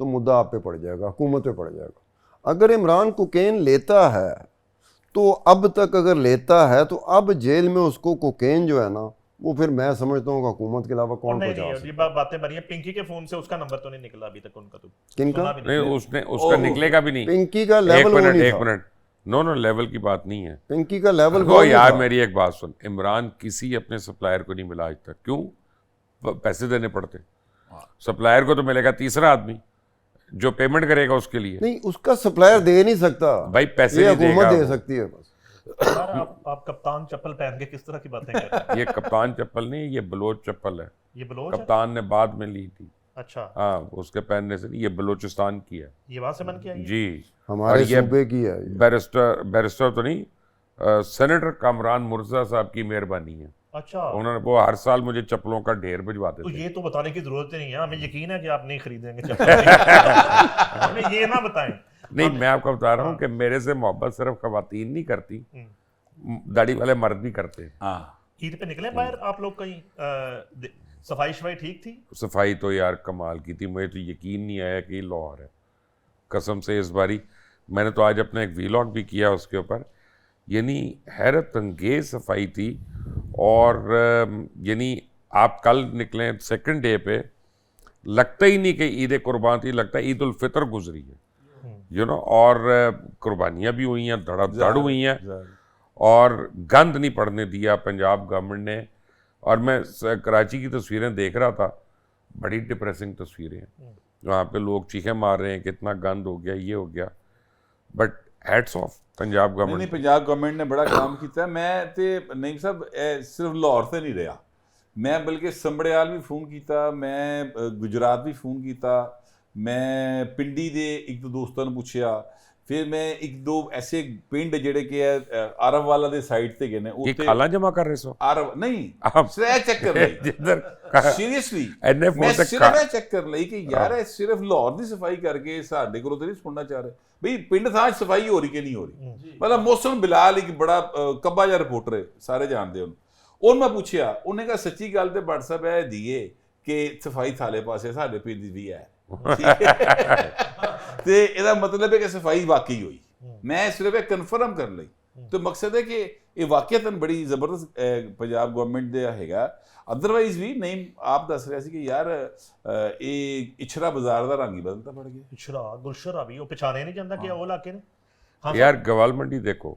तो मुद्दा आप पे पड़ जाएगा, हुकूमत पे पड़ जाएगा। अगर इमरान कोकेन लेता है तो अब तक अगर लेता है तो अब जेल में उसको कोकेन जो है ना, वो फिर मैं समझता हूँ हुकूमत के अलावा कौन पहुंचा सकता है। ये बातें बनी है। पिंकी के फोन से उसका नंबर तो नहीं निकला अभी तक उनका, तो किनका नहीं, उसने उसका निकलेगा भी नहीं। पिंकी का लेवल एक मिनट नो लेवल की बात नहीं है, पिंकी का लेवल वो यार मेरी एक बात सुन, इमरान किसी अपने सप्लायर को नहीं मिला आज तक। क्यों? पैसे देने पड़ते। सप्लायर को तो मिलेगा तीसरा आदमी जो पेमेंट करेगा उसके लिए। नहीं, उसका सप्लायर दे नहीं सकता भाई, पैसे ये नहीं हुकूमत देगा दे सकती है बस। आप कप्तान चप्पल पहन के किस तरह की बातें कर रहे हैं? ये कप्तान चप्पल नहीं, ये बलोच चप्पल है। ये बलोच कप्तान ने बाद में ली थी। अच्छा हाँ, उसके पहनने से नहीं, ये बलोचिस्तान की है, ये वहां से बन के आई है? जी हमारे सूबे की है। बैरिस्टर तो नहीं, सेनेटर कामरान मुर्जा साहब की मेहरबानी है। अच्छा, उन्होंने वो हर साल मुझे चप्पलों का ढेर भिजवाते तो थे। ये तो बताने की जरूरत ही नहीं है, हमें यकीन है कि आप नहीं खरीदेंगे चप्पल। हमें ये ना बताएं। नहीं, मैं आपको बता रहा हूँ कि मेरे से मोहब्बत सिर्फ खवातीन नहीं करती, दाढ़ी वाले मर्द भी करते हैं। ईद पे निकले बाहर आप लोग कहीं? सफाई शफाई ठीक थी? सफाई तो यार कमाल की थी, मुझे तो यकीन नहीं आया कि लाहौर है, कसम से। इस बारी मैंने तो आज अपना एक वीलॉग भी किया उसके ऊपर, यानी हैरत अंगेज सफाई थी। और यानी आप कल निकलें सेकंड डे पे लगता ही नहीं कि ईद कुर्बान थी, लगता है ईद उल फितर गुजरी है, यू नो। और कुर्बानियाँ भी हुई हैं, धड़ाधड़ हुई हैं, और गंद नहीं पड़ने दिया पंजाब गवर्नमेंट ने। और मैं कराची की तस्वीरें देख रहा था, बड़ी डिप्रेसिंग तस्वीरें हैं, वहाँ पे लोग चीखें मार रहे हैं कि इतना गंद हो गया, ये हो गया। But hats off Punjab government. नहीं, पंजाब गवर्नमेंट ने बड़ा काम किया। मैं ते नहीं साहब सिर्फ लाहौर से नहीं रहा, मैं बल्कि संबड़ियाल भी फोन किया, मैं गुजरात भी फोन किया, मैं पिंडी दे एक दो दोस्तों ने पूछा, फिर मैं एक दो ऐसे पिंड जेड़े के अरब वाला दे साइड ते गए ने, ये खाला जमा कर रहे सो अरब नहीं आप सिर्फ चेक कर रही जिधर सीरियसली NF मैं तक सिर्फ ਇਹ ਚੈੱਕ ਕਰ ਲਈ ਕਿ ਯਾਰ ਇਹ ਸਿਰਫ ਲਾਹੌਰ ਦੀ ਸਫਾਈ ਕਰਕੇ ਸਾਡੇ ਕੋਲੋਂ ਤੇ ਨਹੀਂ ਸੁਣਨਾ ਚਾਹ ਰਹੇ ਬਈ ਪਿੰਡ ਥਾਂ 'ਚ ਸਫਾਈ ਹੋ ਰਹੀ ਕਿ ਨਹੀਂ ਹੋ ਰਹੀ। ਮਤਲਬ ਮੋਹਸਨ ਬਿਲਾਲ ਇੱਕ ਬੜਾ ਕੱਬਾ ਜਿਹਾ ਰਿਪੋਰਟਰ ਹੈ, ਸਾਰੇ ਜਾਣਦੇ ਉਹਨੂੰ। ਉਹਨੂੰ ਮੈਂ ਪੁੱਛਿਆ, ਉਹਨੇ ਕਿਹਾ ਸੱਚੀ ਗੱਲ ਤੇ ਬਟ ਸਾਹਿਬ ਇਹ ਦੀਏ ਕਿ ਸਫਾਈ ਥਾਲੇ ਪਾਸੇ ਸਾਡੇ ਪਿੰਡ ਦੀ ਵੀ ਹੈ ਤੇ ਇਹਦਾ ਮਤਲਬ ਹੈ ਕਿ ਸਫਾਈ ਵਾਕਈ ਹੋਈ। ਮੈਂ ਸਿਰਫ ਇਹ ਕਨਫਰਮ ਕਰਨ ਲਈ ਤੇ ਮਕਸਦ ਹੈ ਕਿ ਇਹ ਵਾਕਿਅਤਨ ਬੜੀ ਜ਼ਬਰਦਸਤ ਪੰਜਾਬ ਗਵਰਨਮੈਂਟ ਦਾ ਹੈਗਾ। ਅਦਰਵਾਈਜ਼ ਵੀ ਨਹੀਂ, ਆਪ ਦੱਸ ਰਿਹਾ ਸੀ ਕਿ ਯਾਰ ਇਹ ਇਛਰਾ ਬਾਜ਼ਾਰ ਦਾ ਰੰਗ ਹੀ ਬਦਲਦਾ ਪੜ ਗਿਆ। इछरा गुलशरा भी वो पहचाने नहीं जाता कि वो इलाके ने। हाँ यार गवाल मंडी देखो,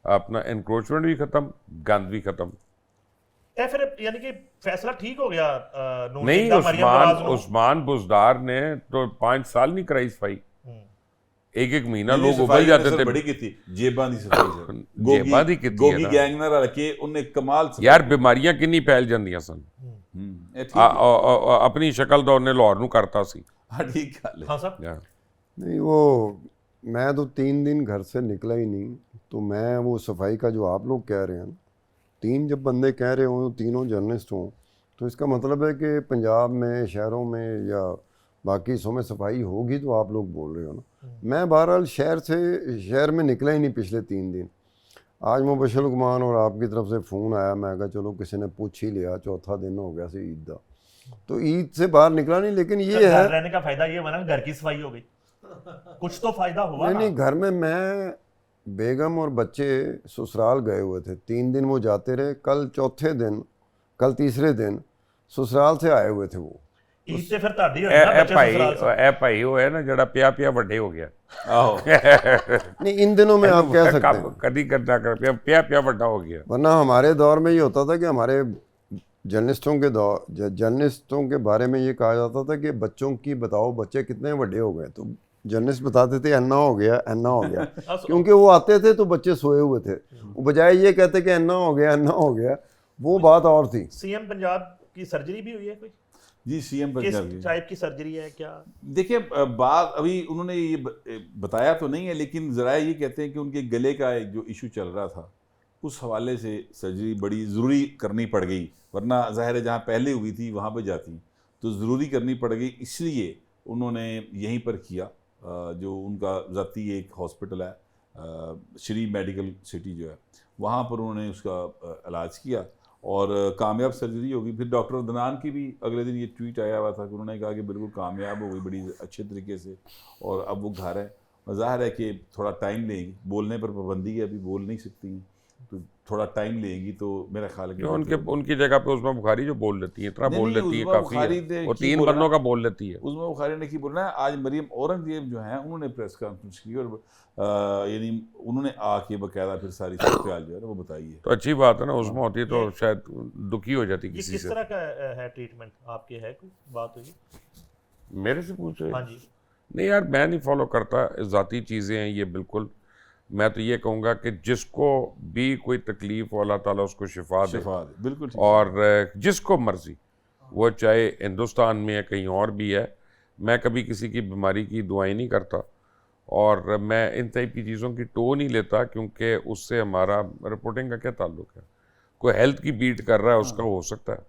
अपना एनक्रोचमेंट भी खत्म, गंद भी खत्म। ए फिर यानी कि फैसला ठीक हो गया। नहीं, उस्मान बुजदार ने तो 5 साल नहीं कराई सफाई, एक महीना लोग उबल जाते थे। बड़ी की जेबां दी सफाई जेबां दी कीती है गोगी ना। गैंग नाल रल के उन्हें कमाल यार बीमारियां किन्नी फैल जांदियां सन। अपनी शक्ल तो उन्हें लाहौर नूं करता सी। हाँ ठीक गल है। हाँ साहब नहीं वो मैं तो 3 दिन घर से निकला ही नहीं, तो मैं वो सफाई का जो आप लोग कह रहे हैं, 3 जब बंदे कह रहे हों, तीनों जर्नलिस्ट हों, तो इसका मतलब है कि पंजाब में, शहरों में या बाकी हिस्सों में सफाई होगी, तो आप लोग बोल रहे हो ना। मैं बहरहाल शहर में निकला ही नहीं पिछले 3 दिन। आज मुबशर लुकमान और आपकी तरफ से फ़ोन आया, मैं कहा चलो किसी ने पूछ ही लिया, चौथा दिन हो गया से ईद का, तो ईद से बाहर निकला नहीं। लेकिन ये है घर रहने का फायदा ये बना घर की सफाई हो गई, कुछ तो फायदा हुआ। नहीं, घर में मैं, बेगम और बच्चे ससुराल गए हुए थे, 3 दिन वो जाते रहे, कल चौथे दिन, कल तीसरे दिन ससुराल से आए हुए थे वो। ईद से फिर ਤੁਹਾਡੀ ਹੋਈ ਨਾ ਬੱਚੇ ससुराल से। ए भाई वो है ना जड़ा पिया ਵੱਡੇ हो गया। आहो नहीं, इन दिनों में आप कह सकते हैं, कदी करना कर पिया ਵੱਡਾ हो गया। वरना हमारे दौर में ये होता था कि हमारे जर्नलिस्टों के बारे में ये कहा जाता था कि बच्चों की बताओ बच्चे कितने बड़े हो गए, तो जर्नलिस्ट बताते थे अन्ना हो गया, अन्ना हो गया क्योंकि वो आते थे तो बच्चे सोए हुए थे, वो बजाय ये कहते कि अन्ना हो गया, अन्ना हो गया, वो बात और थी। सीएम पंजाब की सर्जरी भी हुई है कोई? जी सीएम पंजाब किस टाइप की सर्जरी है क्या? देखिए बात अभी उन्होंने ये बताया तो नहीं है, लेकिन ज़रा ये कहते हैं कि उनके गले का जो इशू चल रहा था उस हवाले से सर्जरी बड़ी ज़रूरी करनी पड़ गई, वरना ज़ाहिर है जहाँ पहले हुई थी वहाँ पे जाती तो ज़रूरी करनी पड़ गई, इसलिए उन्होंने यहीं पर किया। जो उनका ज़ाती एक हॉस्पिटल है श्री मेडिकल सिटी जो है, वहाँ पर उन्होंने उसका इलाज किया और कामयाब सर्जरी होगी। फिर डॉक्टर अदनान की भी अगले दिन ये ट्वीट आया हुआ था कि उन्होंने कहा कि बिल्कुल कामयाब हो गई बड़ी अच्छे तरीके से, और अब वो घर है। ज़ाहिर है कि थोड़ा टाइम लेगी, बोलने पर पाबंदी है, अभी बोल नहीं सकती, तो थोड़ा टाइम लेगी, तो मेरा ख्याल है कि उनकी जगह पे उस्मा बुखारी जो बोल लेती है, इतना बोल लेती है काफ़ी है, वो 3 बंदों का बोल लेती है। उस्मा बुखारी ने की बोलना है। आज मरियम औरंगजेब जो है उन्होंने प्रेस कॉन्फ्रेंस की और यानी उन्होंने आके बकायदा फिर सारी सूरत जो है वो बताई है। तो अच्छी बात है ना, उस्मा होती है तो शायद दुखी हो जाती किसी से। किस तरह का है ट्रीटमेंट आपके, है कोई बात हुई? मेरे से पूछ रहे? हाँ जी। नहीं यार, मैं नहीं फॉलो करता, ज़ाती चीज़ें हैं ये बिल्कुल। मैं तो ये कहूँगा कि जिसको भी कोई तकलीफ हो अल्लाह ताला उसको शिफा दे, बिल्कुल। और जिसको मर्जी, वो चाहे हिंदुस्तान में है कहीं और भी है, मैं कभी किसी की बीमारी की दुआएं नहीं करता, और मैं इन टाइप की चीज़ों की टो नहीं लेता, क्योंकि उससे हमारा रिपोर्टिंग का क्या ताल्लुक है। कोई हेल्थ की बीट कर रहा है उसका हो सकता है।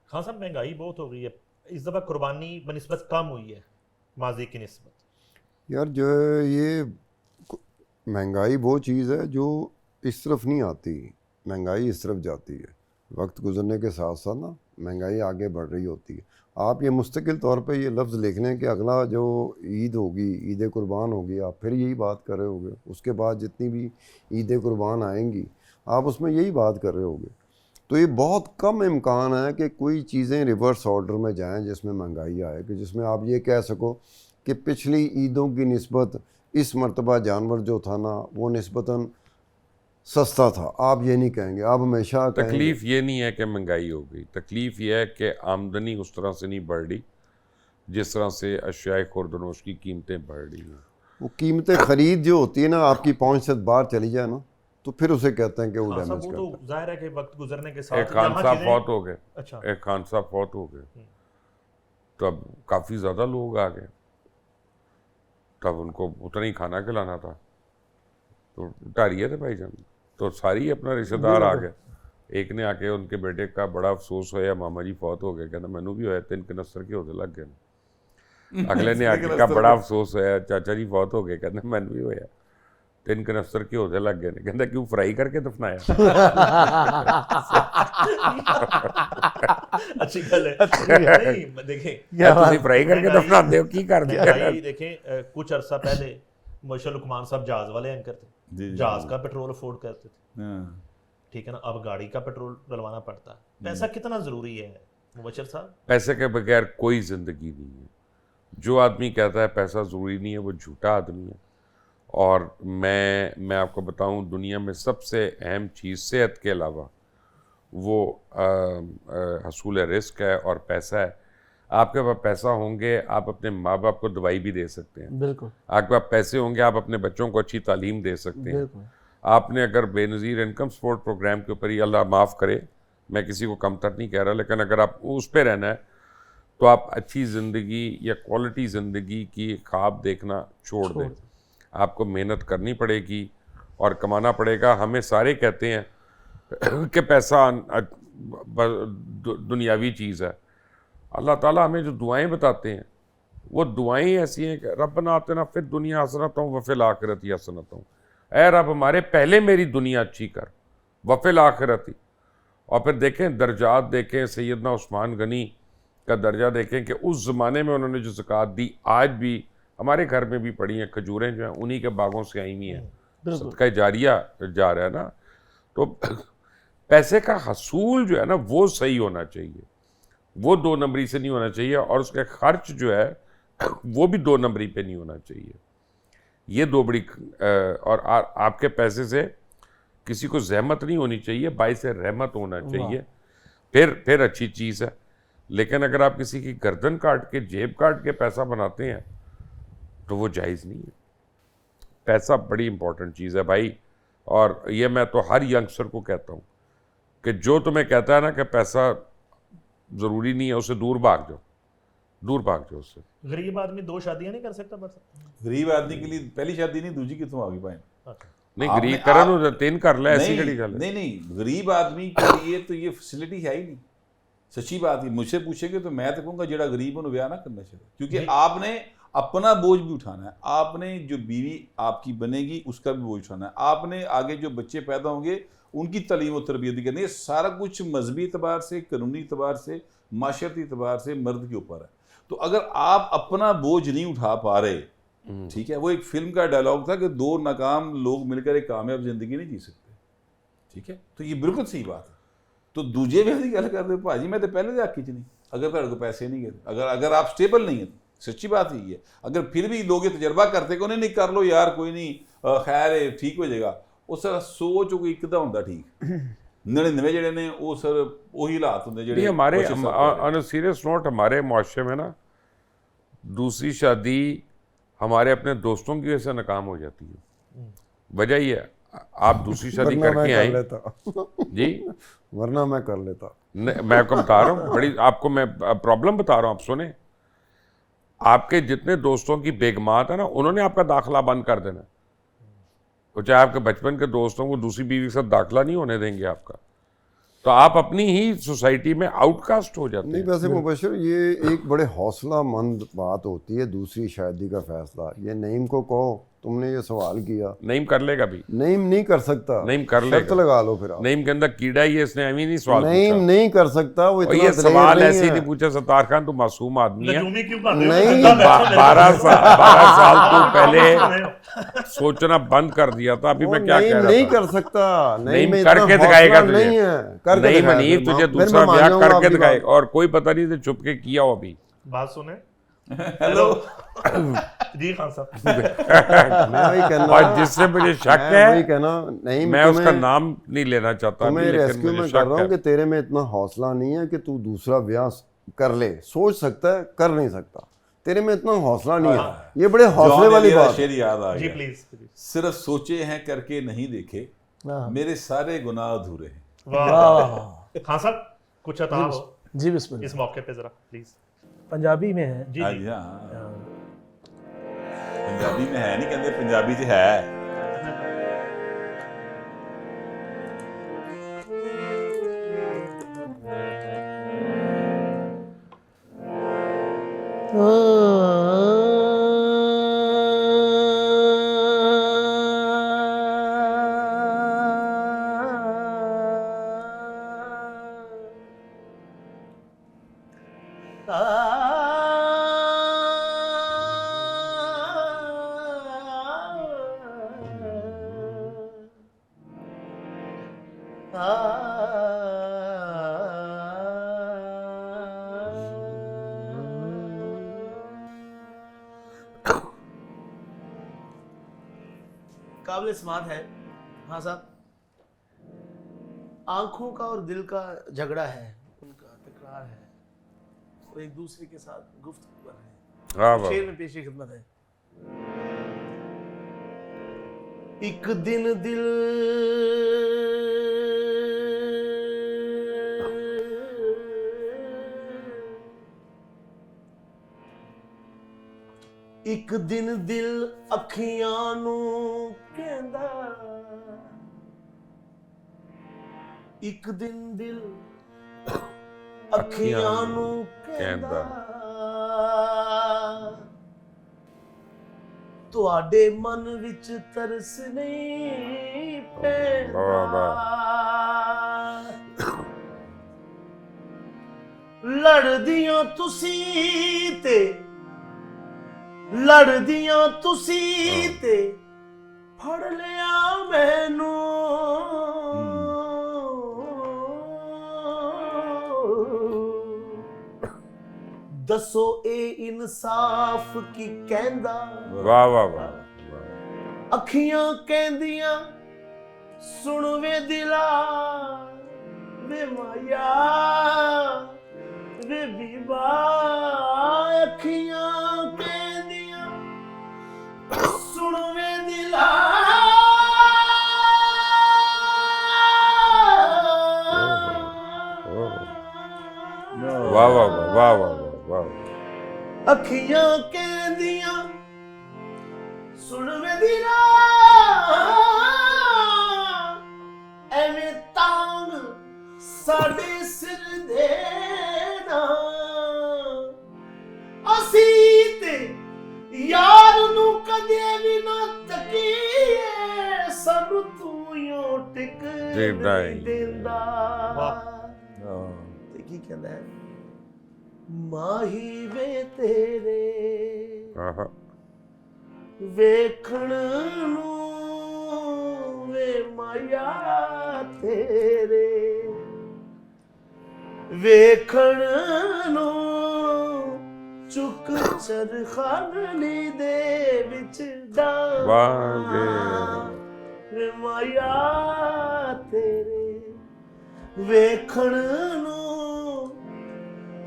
हाँ साहब, महंगाई बहुत हो गई है, इस दफ़ा कुर्बानी बनिस्बत कम हुई है माजी की निस्बत। यार जो है ये महंगाई वो चीज़ है जो इस तरफ नहीं आती, महंगाई इस तरफ जाती है। वक्त गुजरने के साथ साथ ना महंगाई आगे बढ़ रही होती है। आप ये मुस्तकिल तौर पे ये लफ्ज़ लिख लें कि अगला जो ईद होगी, ईद कुर्बान होगी, आप फिर यही बात कर रहे होगे। उसके बाद जितनी भी ईद कुर्बान आएंगी आप उसमें यही बात कर रहे होगे। तो ये बहुत कम इम्कान है कि कोई चीज़ें रिवर्स ऑर्डर में जाएं जिसमें महंगाई आए, कि जिसमें आप ये कह सको कि पिछली ईदों की निस्बत इस मरतबा जानवर जो था ना वो निस्बतन सस्ता था। आप ये नहीं कहेंगे, आप हमेशा तकलीफ ये नहीं है कि महंगाई हो गई, तकलीफ ये है कि आमदनी उस तरह से नहीं बढ़ रही जिस तरह से अशियाए खुर्दनोश की कीमतें बढ़ रही हैं। वो कीमतें खरीद जो होती है ना आपकी पहुंच से बाहर चली जाए ना तो फिर उसे कहते हैं कि वो डैमेज करता है। तो जाहिर है कि वक्त गुजरने के साथ एक खान साहब फौत हो गए, अच्छा, एक खान साहब फौत हो गए, तब काफ़ी ज़्यादा लोग आ गए, तब उनको उतना ही खाना खिलाना था तो टारिए थे भाईजान, तो सारी अपना रिश्तेदार आ गए। एक ने आके उनके बेटे का बड़ा अफसोस होया, मामा जी फौत हो गए, कहना मैनू भी होया, 3 कनस्तर के होते लग गए। अगले ने आके कहा बड़ा अफसोस होया, चाचा जी फौत हो गए, कहना मैनू भी होया, 3 कनस्तर के होते लग गए। कहता क्यों फ्राई करके दफनाया? अच्छी गल है। नहीं देखें फ्राई करके दफनाते हो की कर दिया। देखें कुछ अरसा पहले मोशा लुकमान साहब जहाज वाले एंकर थे, जहाज का पेट्रोल अफोर्ड करते थे, ठीक है ना। अब गाड़ी का पेट्रोल डलवाना पड़ता है। पैसा कितना जरूरी है मुबशर साहब? पैसे के बगैर कोई जिंदगी नहीं है। जो आदमी कहता है पैसा ज़रूरी नहीं है वो झूठा आदमी है। और मैं आपको बताऊं, दुनिया में सबसे अहम चीज़ सेहत के अलावा वो हसूल रिस्क है और पैसा है। आपके पास पैसा होंगे आप अपने माँ बाप को दवाई भी दे सकते हैं, बिल्कुल। आपके पास पैसे होंगे आप अपने बच्चों को अच्छी तालीम दे सकते हैं। आपने अगर बेनज़ीर इनकम सपोर्ट प्रोग्राम के ऊपर ही, अल्लाह माफ़ करे मैं किसी को कमतर नहीं कह रहा, लेकिन अगर आप उस पर रहना है तो आप अच्छी ज़िंदगी या क्वालिटी ज़िंदगी की ख्वाब देखना छोड़ दें। आपको मेहनत करनी पड़ेगी और कमाना पड़ेगा। हमें सारे कहते हैं कि पैसा दुनियावी चीज़ है। अल्लाह ताला हमें जो दुआएं बताते हैं वो दुआएं ऐसी हैं कि रब्बना आतिना फिद दुनिया हसनतन व फिल आखिरति हसनतन, ऐ रब हमारे पहले मेरी दुनिया अच्छी कर व फिल आखिरति। और फिर देखें दर्जात, देखें सैयदना उस्मान गनी का दर्जा देखें कि उस ज़माने में उन्होंने जो ज़कात दी आज भी हमारे घर में भी पड़ी हैं। खजूरें जो हैं उन्हीं के बागों से आई हुई हैं, सदका जारिया जा रहा है ना। तो पैसे का हसूल जो है ना वो सही होना चाहिए, वो 2 नंबरी से नहीं होना चाहिए, और उसका खर्च जो है वो भी 2 नंबरी पे नहीं होना चाहिए। ये 2 बड़ी और आपके पैसे से किसी को जहमत नहीं होनी चाहिए, बाइस रहमत होना चाहिए, फिर अच्छी चीज़ है। लेकिन अगर आप किसी की गर्दन काट के जेब काट के पैसा बनाते हैं तो वो जायज़ नहीं है। पैसा बड़ी इंपॉर्टेंट चीज़ है भाई। और ये मैं तो हर यंगस्टर को कहता हूँ कि जो तुम्हें कहता है ना कि पैसा ज़रूरी नहीं है, उससे दूर भाग जाओ, दूर भाग जाओ उससे। गरीब आदमी 2 शादियां नहीं कर सकता? गरीब आदमी के लिए पहली शादी नहीं दूजी कितों आ गई पाए नहीं, गरीब करन 3 कर ले, ऐसी घड़ी कर ले। नहीं, गरीब आदमी के लिए तो ये फैसिलिटी है ही नहीं। सच्ची बात है, मुझसे पूछेंगे तो मैं तो कहूँगा जेड़ा गरीब उन्हें ब्याह ना करना चाहिए, क्योंकि आपने अपना बोझ भी उठाना है, आपने जो बीवी आपकी बनेगी उसका भी बोझ उठाना है, आपने आगे जो बच्चे पैदा होंगे उनकी तालीम और तरबियत भी करनी है। सारा कुछ मजहबी एतबार से, कानूनी एतबार से, माशरती एतबार से मर्द के ऊपर है। तो अगर आप अपना बोझ नहीं उठा पा रहे, ठीक है, वो एक फिल्म का डायलॉग था कि 2 नाकाम लोग मिलकर एक कामयाब जिंदगी नहीं जी सकते, ठीक है, तो ये बिल्कुल सही बात है। तो दूजे भी ऐसी गल कर दे भाजी मैं तो पहले आखी च नहीं, अगर तेरे को पैसे नहीं गए, अगर आप स्टेबल नहीं है, सच्ची बात यही है। अगर फिर भी लोग तजर्बा करते कि नहीं कर लो यार कोई नहीं, खैर है ठीक हो जाएगा, वो सर सोच कोई इकदा होंदा ठीक 99 जेडे ने वो सर वही हालात होंगे जेडे हमारे ऑन अ सीरियस नोट हमारे मुआशरे में ना दूसरी शादी हमारे अपने दोस्तों की वजह से नाकाम हो जाती है। वजह ये है आप दूसरी शादी करके आए जी, वरना मैं कर लेता। मैं आपको बता रहा हूँ बड़ी, आपको मैं प्रॉब्लम बता रहा हूँ, आप सुने। आपके जितने दोस्तों की बेगमात है ना उन्होंने आपका दाखिला बंद कर देना, तो चाहे आपके बचपन के दोस्तों को दूसरी बीवी के साथ दाखिला नहीं होने देंगे आपका, तो आप अपनी ही सोसाइटी में आउटकास्ट हो जाते हैं। नहीं वैसे मुबशर ये एक बड़े हौसला मंद बात होती है दूसरी शादी का फैसला। ये नईम को कहो तुमने ये सवाल किया। नईम कर लेगा भी, नईम नहीं कर सकता, नईम कर शर्त लेगा। लगा लो फिर आप। नईम के अंदर कीड़ा ही है, इसने अभी नहीं सवाल नईम पूछा। नहीं कर सकता, वो और इतना ये दलेर सवाल नहीं ऐसे ही है। नहीं पूछा सत्तार खान, तू मासूम आदमी है। नजूमी क्यों कर रहे हो? नहीं, जिंदा बैठो मेरे 12 साल तो साथ। पहले सोचना बंद कर दिया था, अभी वो मैं क्या कह नईम रहा नहीं था। कर सकता, नईम में इतना करके हौसला दिखाएगा तुझे। नहीं है, करके नहीं दिखाएगा। मनीर, तुझे फिर मैं दूसरा मान ब्याह जाऊंगा करके आपकी दिखाएगा, बात। और कोई पता नहीं तो चुप के किया हो अभी। बात सुने। हेलो। जी खान साहब। मैं वही कहना, और जिससे मुझे शक मैं वही है, कहना, नहीं मैं उसका नाम नहीं लेना चाहता, तुम्हें लेकिन रेस्क्यू मुझे में कर शक रहा हूँ कि है। तेरे में इतना हौसला नहीं है कि तू दूसरा ब्याह कर ले। सोच सकता है, कर नहीं सकता, तेरे में इतना हौसला नहीं है। ये बड़े हौसले जॉन वाली एलिया बात शेर है। याद आ जी गया। प्लीज। सिर्फ सोचे हैं करके नहीं देखे, हाँ। मेरे सारे गुनाह अधूरे हैं। वाह खान साहब, कुछ अता हो जी बिस्मिल्लाह। इस मौके पे जरा प्लीज। पंजाबी में है। जी हाँ जी। जी, हाँ। पंजाबी में है नहीं कहते, पंजाबी च है। काबिल समात है। हाँ साहब, आंखों का और दिल का झगड़ा है, उनका तकरार है, और एक दूसरे के साथ गुफ्तगू कर रहे हैं। हाँ वाह। शेर में पेशी खिदमत है। एक दिन दिल ਇੱਕ ਦਿਨ ਦਿਲ ਅੱਖੀਆਂ ਨੂੰ ਕਹਿੰਦਾ, ਇੱਕ ਦਿਨ ਦਿਲ ਅੱਖੀਆਂ ਨੂੰ ਕਹਿੰਦਾ, ਤੁਹਾਡੇ ਮਨ ਵਿੱਚ ਤਰਸ ਨਹੀਂ ਪੈਂਦਾ। ਲੜਦੀਆਂ ਤੁਸੀਂ ਤੇ ਲੜਦੀਆਂ ਤੁਸੀਂ ਤੇ ਫੜ ਲਿਆ ਮੈਨੂੰ, ਦੱਸੋ ਇਹ ਇਨਸਾਫ ਕੀ ਕਹਿੰਦਾ। ਵਾਹ ਵਾਹ ਵਾਹ। ਅੱਖੀਆਂ ਕਹਿੰਦੀਆਂ ਸੁਣ ਵੇ ਦਿਲਾ ਵੇ ਮਾਇਆ ਵੇ ਬੀਬਾ, ਅੱਖੀਆਂ ਕਹਿੰਦੀਆਂ ਸੁਣ ਵੇ ਦਿਲਾ ਵਾਹ ਵਾਹ ਵਾਹ ਵਾਹ ਵਾਹ। ਅੱਖੀਆਂ ਕਹਿੰਦੀਆਂ ਸੁਣ ਵੇ ਦਿਲਾ, ਐਵੇਂ ਤਾਂਗ ਸਾਡੇ ਸਿਰ ਦੇ ਨਾ, ਅਸੀਂ ਤੇ ਯਾਰ ਨੂੰ ਕਦੇ ਵੀ ਨਾ ਤਕੀਏ, ਸਾਨੂੰ ਤੂੰ ਯੋ ਟਿਕ ਨਹੀਂ ਦਿੰਦਾ। ਤੇ ਕੀ ਕਹਿੰਦਾ ਹੈ, ਮਾਹੀ ਵੇ ਤੇਰੇ ਵੇਖਣ ਨੂੰ ਵੇ ਮਾਇਆ ਤੇਰੇ ਵੇਖਣ ਨੂੰ ਚੁੱਕ ਚਰਖਾਨੀ ਦੇ ਵਿੱਚ ਡਾਵਾਂਗੇ ਵੇ ਮਾਇਆ ਤੇਰੇ ਵੇਖਣ ਨੂੰ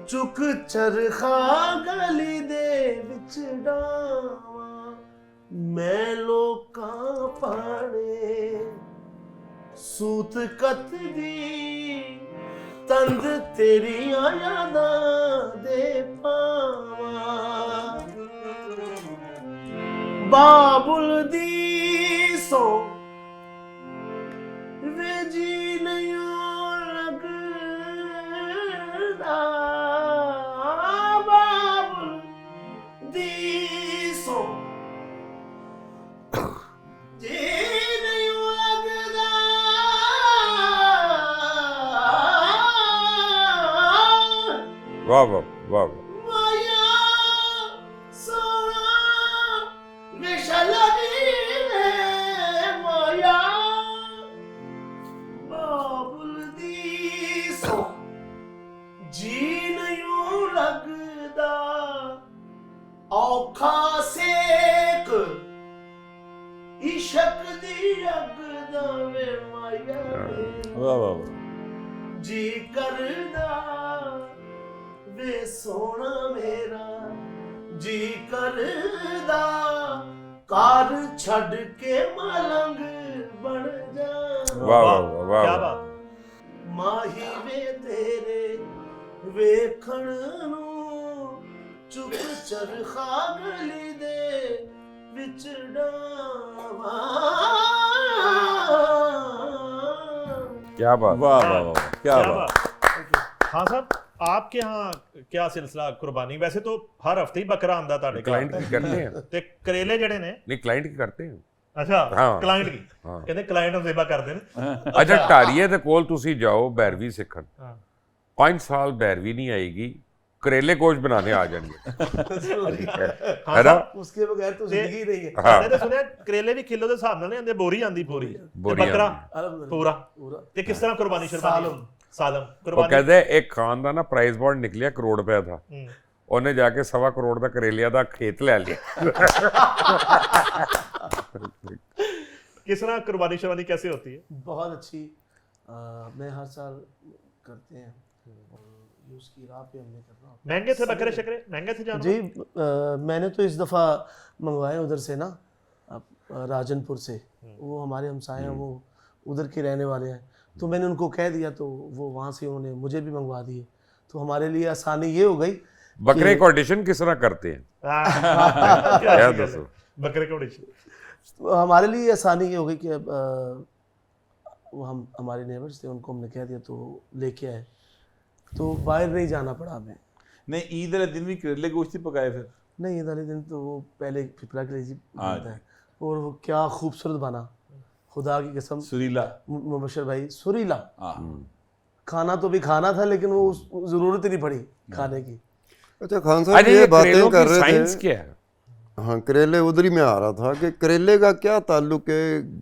ਚੁੱਕ ਚਰਖਾ ਗਲੀ ਦੇ ਵਿੱਚ ਡਾਵਾਂ। ਮੈਂ ਲੋਕਾਂ ਪਾਣੇ ਸੂਤ ਕੱਤਦੀ ਤੰਦ ਤੇਰੀਆਂ ਯਾਦਾਂ ਦੇ ਪਾਵਾਂ। ਬਾਬੁਲ ਦੀ ਸੋ ਵੇ ਜੀ ਨਹੀਂ ਲੱਗਦਾ, ਬਾਬੁਲ ਦੀ ਸੋ वाह वाह वाह वाह। माया सोना विशलगी ने माया बाबुल दी सो जी नहीं लगदा औखा सेक इशक दी अग दवे माया वाह वाह वाह। जी करदा वे सोना मेरा जी करदा कार छड़ के मलंग बन जा वाह वाह वाह वाह क्या वाह। बात। माही वे तेरे वेखण नू चुप चरखा गली दे विच डावां क्या बात। वाह वाह वाह, क्या क्या बात। बात। हाँ साहब, आपके यहाँ क्या सिलसिला कुर्बानी? वैसे तो हर हफ्ते ही बकरा आंदा ਤੁਹਾਡੇ क्लाइंट की करते हैं ਤੇ ਕਰੇਲੇ ਜਿਹੜੇ ਨੇ नहीं क्लाइंट की करते हैं ਅੱਛਾ ਹਾਂ। ਕਲਾਇੰਟ ਕੀ ਹਾਂ। ਕਹਿੰਦੇ ਕਲਾਇੰਟ ਨੂੰ ਸੇਵਾ ਕਰਦੇ ਨੇ अच्छा ਢਾਰੀਏ ਦੇ ਕੋਲ ਤੁਸੀਂ ਜਾਓ ਬੈਰਵੀ ਸਿੱਖਣ ਹਾਂ 5 ਸਾਲ ਬੈਰਵੀ ਨਹੀਂ ਆਏਗੀ ਕਰੇਲੇ ਗੋਸ਼ਤ ਬਣਾਣੇ ਆ ਜਾਣਗੇ ਹਾਂ ਹੈ ਨਾ उसके बगैर तो जिंदगी नहीं है ਸਾਡੇ ਤੇ ਸੁਣਿਆ ਕਰੇਲੇ ਵੀ ਕਿਲੋ ਦੇ ਹਿਸਾਬ ਨਾਲ ਨਹੀਂ ਆਉਂਦੇ, ਬੋਰੀ ਆਂਦੀ ਪੂਰੀ ਤੇ ਬੋਰੀ ਬੱਕਰਾ अल्हम्दुलिल्लाह ਪੂਰਾ। पूरा ਤੇ ਕਿਸ ਤਰ੍ਹਾਂ ਕੁਰਬਾਨੀ ਸ਼ੁਰਬਾਨੀ? ਸਾਲਮ ਉਹ ਕੁਰਬਾਨੀ। ਕਹਿੰਦੇ ਇੱਕ ਖਾਨ ਦਾ ਨਾ ਪ੍ਰਾਈਜ਼ ਬੌਂਡ ਨਿਕਲਿਆ ਕਰੋੜ ਰੁਪਏ ਦਾ, ਹੂੰ। ਉਹਨੇ ਜਾ ਕੇ 1.25 ਕਰੋੜ ਦਾ ਕਰੇਲਿਆਂ ਦਾ ਖੇਤ ਲੈ ਲਿਆ। किस तरह कुर्बानी शुरबानी कैसे होती है? बहुत अच्छी मैं हर साल करते हैं और ये उसकी राह पे हमने कर रहा हूँ महंगे थे बकरे शकरे? महंगे थे जानवर? जी मैंने तो इस दफ़ा मंगवाए उधर से ना राजनपुर से, वो हमारे हमसाए हैं, वो उधर के रहने वाले हैं, तो मैंने उनको कह दिया तो वो वहाँ से उन्होंने मुझे भी मंगवा दिए, तो हमारे लिए आसानी ये हो गई। बकरे को ऑडिशन किस तरह करते हैं? क्या दसो। बकरे का ऑडिशन। तो हमारे लिए आसानी ये हो गई कि अब वो हम हमारे नेबर्स थे, उनको हमने कह दिया तो लेके आए, तो बाहर नहीं जाना पड़ा हमें। नहीं ईद वाले दिन भी करेले गोश्त ही पकाए फिर? नहीं ईद वाले दिन तो वो पहले पिपला कलेजी हाँ बनता है और वो क्या खूबसूरत बना, खुदा की कसम। सुरीला। मुबशर भाई सुरीला हाँ। खाना तो भी खाना था, लेकिन वो जरूरत ही नहीं पड़ी खाने की। अच्छा खान साहब अरे ये ये बातें करेलों कर की रहे साइंस थे। क्या है? हाँ करेले उधर ही में आ रहा था कि करेले का क्या ताल्लुक है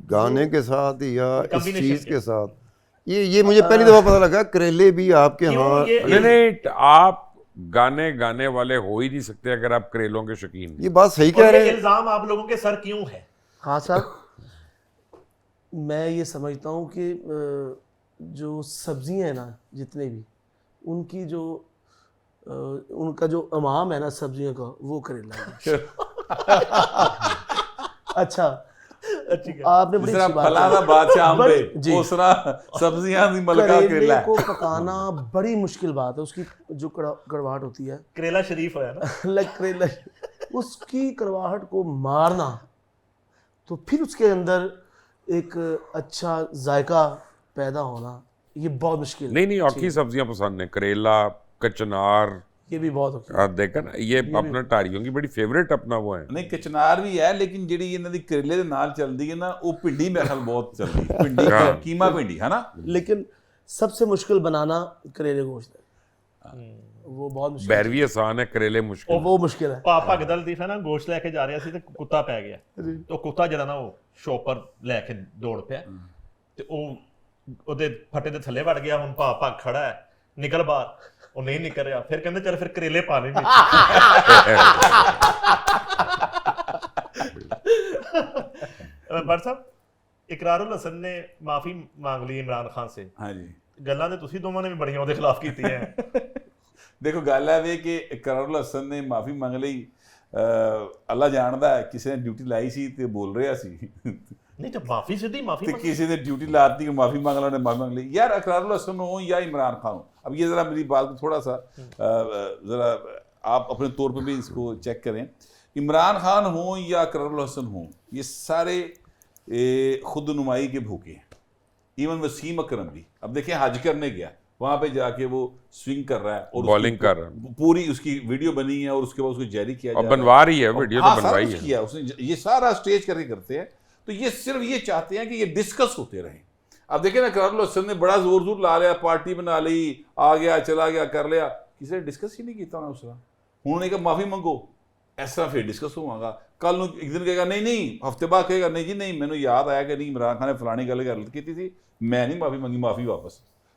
गाने के साथ या इस combination चीज़ क्या? के साथ? ये मुझे पहली दफ़ा पता लगा करेले भी आपके क्यों यहाँ ये- नहीं आप गाने वाले हो ही नहीं सकते अगर आप करेलों के शौकीन नहीं। ये बात सही कह और रहे ये हैं। इल्जाम आप लोगों के सर क्यों है? हाँ साहब, मैं ये समझता हूँ कि जो सब्जियाँ हैं ना जितने भी उनकी जो उनका जो अमाम है ना सब्जियों का, वो करेला है। अच्छा अच्छी क्या? आपने बड़ी जिस तरह अच्छी बात फलाना कही। बादशाह बट- पे जी। उस तरह सब्जियां भी मलका करेले करेला को पकाना बड़ी मुश्किल बात है, उसकी जो कड़वाहट होती है करेला शरीफ है ना? लाइक करेला, उसकी कड़वाहट को मारना, तो फिर उसके अंदर एक अच्छा जायका पैदा होना, ये बहुत मुश्किल है। नहीं और की सब्जियां पसंद है, करेला, कचनार, ये भी बहुत होता आप देखा ना ये अपना टारियों की बड़ी फेवरेट अपना वो है। नहीं कचनार भी है, लेकिन ਜਿਹੜੀ ਇਹਨਾਂ ਦੀ ਕਰੇਲੇ ਦੇ ਨਾਲ ਚੱਲਦੀ ਹੈ ਨਾ ਉਹ ਪਿੰਡੀ ਮੇਰੇ ਖਿਆਲ ਬਹੁਤ ਚੱਲਦੀ ਹੈ। ਪਿੰਡੀ हाँ। कीमा पिंडी है ना? लेकिन सबसे मुश्किल बनाना करेले गोश्त है, वो बहुत मुश्किल बैरवी आसान है, करेले मुश्किल। वो मुश्किल है। ਭਗਤ ਲਤੀਫ ਹੈ ਨਾ, ਗੋਸ਼ਤ ਲੈ ਕੇ ਜਾ ਰਿਹਾ ਸੀ ਤੇ ਕੁੱਤਾ ਪੈ ਗਿਆ, ਤੇ ਉਹ ਕੁੱਤਾ ਜਿਹੜਾ ਨਾ ਉਹ ਸ਼ੋਪਰ ਲੈ ਕੇ ਦੌੜ ਪਿਆ ਤੇ ਉਹ ਉਹਦੇ ਫੱਟੇ ਦੇ ਥੱਲੇ ਵੜ ਗਿਆ। ਹੁਣ ਭਗ ਖੜਾ ਹੈ, ਨਿਕਲ ਬਾਹਰ, ਉਹ ਨਹੀਂ ਨਿਕਲ ਰਿਹਾ। ਫਿਰ ਕਹਿੰਦੇ ਚੱਲ ਫਿਰ ਕਰੇਲੇ ਪਾ ਲੈ ਵਿੱਚ। ਬਟ ਸਾਹਿਬ ਇਕਰਾਰੁਲ ਹਸਨ ਨੇ ਮਾਫੀ ਮੰਗ ਲਈ ਇਮਰਾਨ ਖਾਨ ਸੇ। हाँ जी। ਗੱਲਾਂ ਤੇ ਤੁਸੀਂ ਦੋਵਾਂ ਨੇ ਵੀ ਬੜੀਆਂ ਉਹਦੇ ਖਿਲਾਫ ਕੀਤੀਆਂ। ਦੇਖੋ ਗੱਲ ਹੈ ਵੇ ਕਿ ਕਰਰੁਲ ਹਸਨ ਨੇ ਮਾਫੀ ਮੰਗ ਲਈ, ਅੱਲਾ ਜਾਣਦਾ ਹੈ ਕਿਸੇ ਨੇ ਡਿਊਟੀ ਲਾਈ ਸੀ ਤੇ ਬੋਲ ਰਿਹਾ ਸੀ ਨਹੀਂ ਤਾਂ ਮਾਫੀ ਸਿੱਧੀ ਮਾਫੀ ਤੇ किसी ने ड्यूटी लाती माफी मांग लो ने माफी मांग ली। यार अकरारुल हसन हो या इमरान खान हो, अब ये ज़रा मेरी बात को थोड़ा सा ज़रा आप अपने तौर पे भी इसको चेक करें। इमरान खान हो या अकरारुल हसन हो, ये सारे खुद नुमाई के भूखे हैं। इवन वसीम अकरम भी, अब देखिए हज करने गया, वहाँ पे जाके वो स्विंग कर रहा है और बॉलिंग कर रहा है, पूरी उसकी वीडियो बनी है और उसके बाद उसको जारी किया और बनवा रही है वीडियो, तो बनवाई है किया उसने, ये सारा स्टेज करके करते हैं। तो ये सिर्फ ये चाहते हैं कि ये डिस्कस होते रहें। अब देखिए ना, इकरारुल हसन ने बड़ा जोर ला लिया, पार्टी बना ली, आ गया चला गया कर लिया, ਕਿਸੇ ਨੇ ਡਿਸਕਸ ਹੀ ਨਹੀਂ ਕੀਤਾ ਹੋਣਾ ਉਸ ਤਰ੍ਹਾਂ। ਹੁਣ ਉਹਨੇ ਕਿਹਾ ਮਾਫੀ ਮੰਗੋ, ਇਸ ਤਰ੍ਹਾਂ ਫਿਰ ਡਿਸਕਸ ਹੋਵਾਂਗਾ। ਕੱਲ ਨੂੰ ਇੱਕ ਦਿਨ ਕਹੇਗਾ ਨਹੀਂ ਹਫਤੇ ਬਾਅਦ ਕਹੇਗਾ ਨਹੀਂ ਜੀ ਨਹੀਂ ਮੈਨੂੰ ਯਾਦ ਆਇਆ ਕਿ ਨਹੀਂ ਇमरान खान ने फलानी गलत की थी, मैं नहीं माफ़ी मंगी, माफ़ी वापस।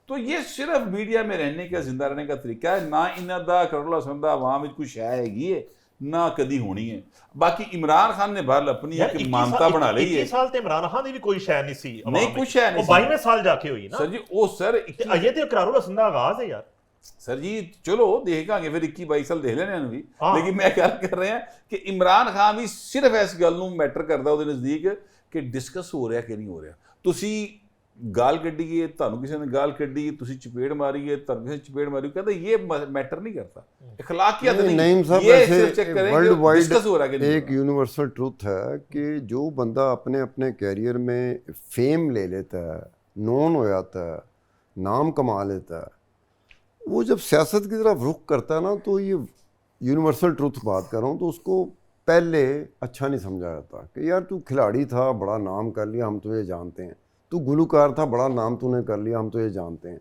तो ये सिर्फ मीडिया में रहने का, जिंदा रहने का तरीका है। ना इन्हों का करोड़ा संदा आवाम में कुछ है हैगी है ना कदी होनी है। बाकी इमरान खान ने बहरहाल अपनी एक मानता बना ली है। 21 साल ते इमरान खान दी भी कोई शय नहीं सी, नहीं कुछ है नहीं, 22वें साल जाके हुई ना सर जी। ओ सर ये तो इकरारुल हसन दा आगाज है यार सर जी। चलो देखांगे फिर 21-22 साल देख लेने भी। हाँ। लेकिन मैं गल कर रहे हैं कि इमरान खान भी सिर्फ इस गल नूं मैटर करदा ਉਹਦੇ नज़दीक कि डिस्कस हो रहा कि नहीं हो रहा। ਤੁਸੀਂ गाल कड्डी है, ਤੁਹਾਨੂੰ ਕਿਸੇ ਨੇ गाल कड्डी, ਤੁਸੀਂ चपेड़ मारी है, ਤੁਹਾਨੂੰ ਕਿਸੇ ने चपेड़ मारी, कहता ये मैटर नहीं करता, अखलाकियत नहीं साहब। ये वैसे सिर्फ चेक करें वर्ल्ड कि वाइड डिस्कस हो रहा कि नहीं। एक यूनिवर्सल ट्रूथ है कि जो बंदा अपने अपने कैरियर में फेम ले लेता है, नोन हो जाता है, नाम कमा लेता है, वो जब सियासत की तरफ रुख करता है ना, तो ये यूनिवर्सल ट्रूथ बात कर रहा हूँ, तो उसको पहले अच्छा नहीं समझा जाता कि यार तू खिलाड़ी था, बड़ा नाम कर लिया, हम तुझे जानते हैं। तू गुलूकार था, बड़ा नाम तूने कर लिया, हम तुझे जानते हैं।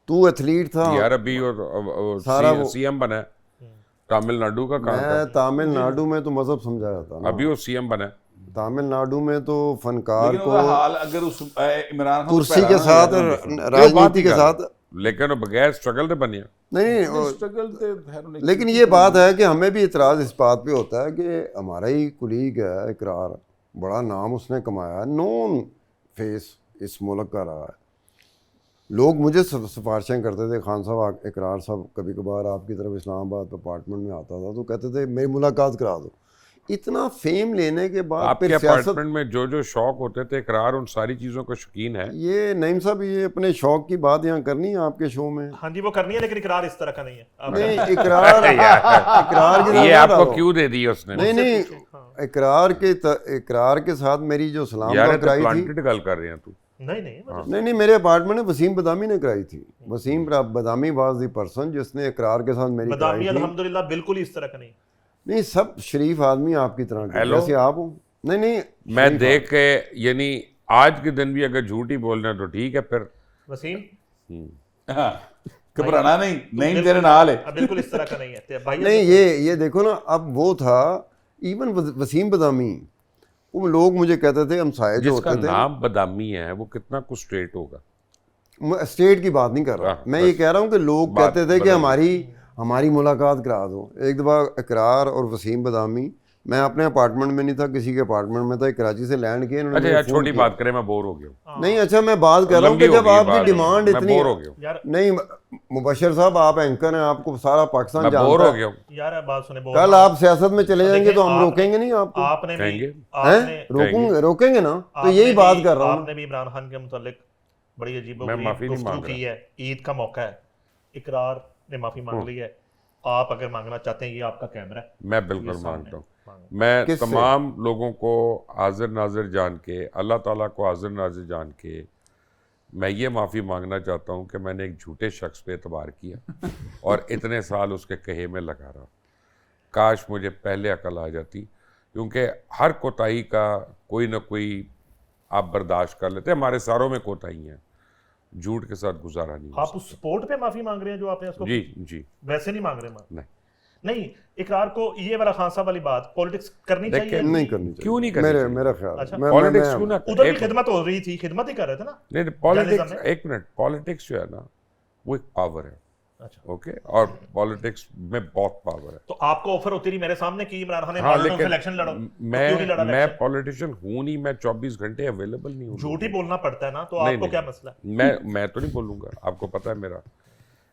तू एथलीट था यार, अभी सारा सीएम बना है तमिलनाडु का काम मैं तमिलनाडु में तो मजहब समझा जाता ना। अभी वो सीएम बना है तमिलनाडु में तो फनकार लेकिन को वो हाल अगर उस इमरान खान कुर्सी के साथ, राजनीति के साथ, लेकिन वो बगैर स्ट्रगल से बनी है। नहीं स्ट्रगल थे। लेकिन ये बात है कि हमें भी इतराज़ इस बात पे होता है कि हमारा ही कुलीग है इकरार, बड़ा नाम उसने कमाया, नॉन फेस इस मुल्क का रहा है। लोग मुझे सिफारिशें करते थे, खान साहब इकरार साहब कभी कभार आपकी तरफ इस्लामाबाद अपार्टमेंट में आता था तो कहते थे मेरी मुलाकात करा दो। इतना फेम लेने के बाद आपके फिर सियासत, अपार्टमेंट में जो जो शौक होते थे, इकरार उन सारी चीज़ों का शौकीन है। ये नईम साहब ये अपने शौक की बात यहाँ करनी है आपके शो में? हाँ जी वो करनी है, लेकिन इकरार इस तरह का नहीं है। नहीं इकरार इकरार की ये तरफ आपको ना क्यों दे दी उसने? नहीं इकरार के साथ मेरी जो सलाम यार कराई थी, प्लांटेड गल कर रहे हैं तू। नहीं मेरे अपार्टमेंट में वसीम बदामी ने कराई थी। वसीम बदामी वाज द पर्सन जिसने इकरार के साथ मेरी बदामी कराई थी। अल्हम्दुलिल्लाह बिल्कुल इस तरह का नहीं। नहीं सब शरीफ आदमी आपकी तरह के, हेलो? जैसे आप हो। नहीं मैं शरीफ देख के, यानी आज के दिन भी अगर झूठ ही बोल रहे हैं तो ठीक है फिर। वसीम हाँ, घबराना नहीं तेरे नाल है। बिल्कुल इस तरह का नहीं है भाई। नहीं ये देखो ना, अब वो था इवन वसीम बदामी, वो लोग मुझे कहते थे हमसाये जो जिसका होते थे, नाम बदामी है वो कितना कुछ स्ट्रेट होगा। मैं स्टेट की बात नहीं कर रहा, मैं ये कह रहा हूँ कि लोग बात कहते थे कि बदल हमारी मुलाकात करा दो। एक दफ़ा इकरार और वसीम बदामी, मैं अपने अपार्टमेंट में नहीं था, किसी के अपार्टमेंट में था, कराची से लैंड किए इन्होंने। अच्छा यार छोटी बात करें, मैं बोर हो गया। नहीं अच्छा मैं बात कर रहा हूँ कि जब आपकी डिमांड इतनी, बोर हो गया नहीं मुबशर साहब आप एंकर हैं, आपको सारा पाकिस्तान मैं बोर जानता हो है। गया यार बात सुने, कल आप सियासत में चले जाएंगे तो हम रोकेंगे नहीं आपको। आपने भी कहेंगे रोकेंगे ना, तो यही बात कर रहा हूँ। आपने भी इमरान खान के मुतालिक बड़ी अजीब मैं माफी नहीं मांग की है। ईद का मौका है, इकरार ने माफी मांग ली है, आप अगर मांगना चाहते हैं ये आपका कैमरा है। मैं बिल्कुल मांगता हूँ। मैं तमाम लोगों को हाजिर नाजिर जान के, अल्लाह ताला को हाजिर नाजिर जान के, मैं ये माफ़ी मांगना चाहता हूँ कि मैंने एक झूठे शख्स पे एतबार किया और इतने साल उसके कहे में लगा रहा। काश मुझे पहले अकल आ जाती, क्योंकि हर कोताही का कोई ना कोई आप बर्दाश्त कर लेते। हमारे सारों में कोताही हैं, झूठ के साथ गुजारा नहीं। आप उस स्पोर्ट पे माफी मांग रहे हैं जो आपने उसको? जी वैसे नहीं मांग रहे। नहीं इकरार को ये वाला खान साहब वाली बात, पॉलिटिक्स करनी चाहिए? नहीं करनी चाहिए। क्यों नहीं करनी? मेरा ख्याल। अच्छा, पॉलिटिक्स क्यों ना? उधर भी खिदमत हो रही थी, खिदमत ही कर रहे थे ना। नहीं पॉलिटिक्स, एक मिनट, पॉलिटिक्स जो है ना वो एक पावर है। अच्छा ओके, और पॉलिटिक्स में बहुत पावर है। तो आपको ऑफर होती रही मेरे सामने कि इमरान खान ने हाँ, लेकिन इलेक्शन लड़ो, मैं पॉलिटिशियन हूँ नहीं, मैं 24 घंटे अवेलेबल नहीं हूँ। झूठ ही बोलना पड़ता है ना, तो आपको क्या मसला है? मैं तो नहीं बोलूंगा, आपको पता है मेरा।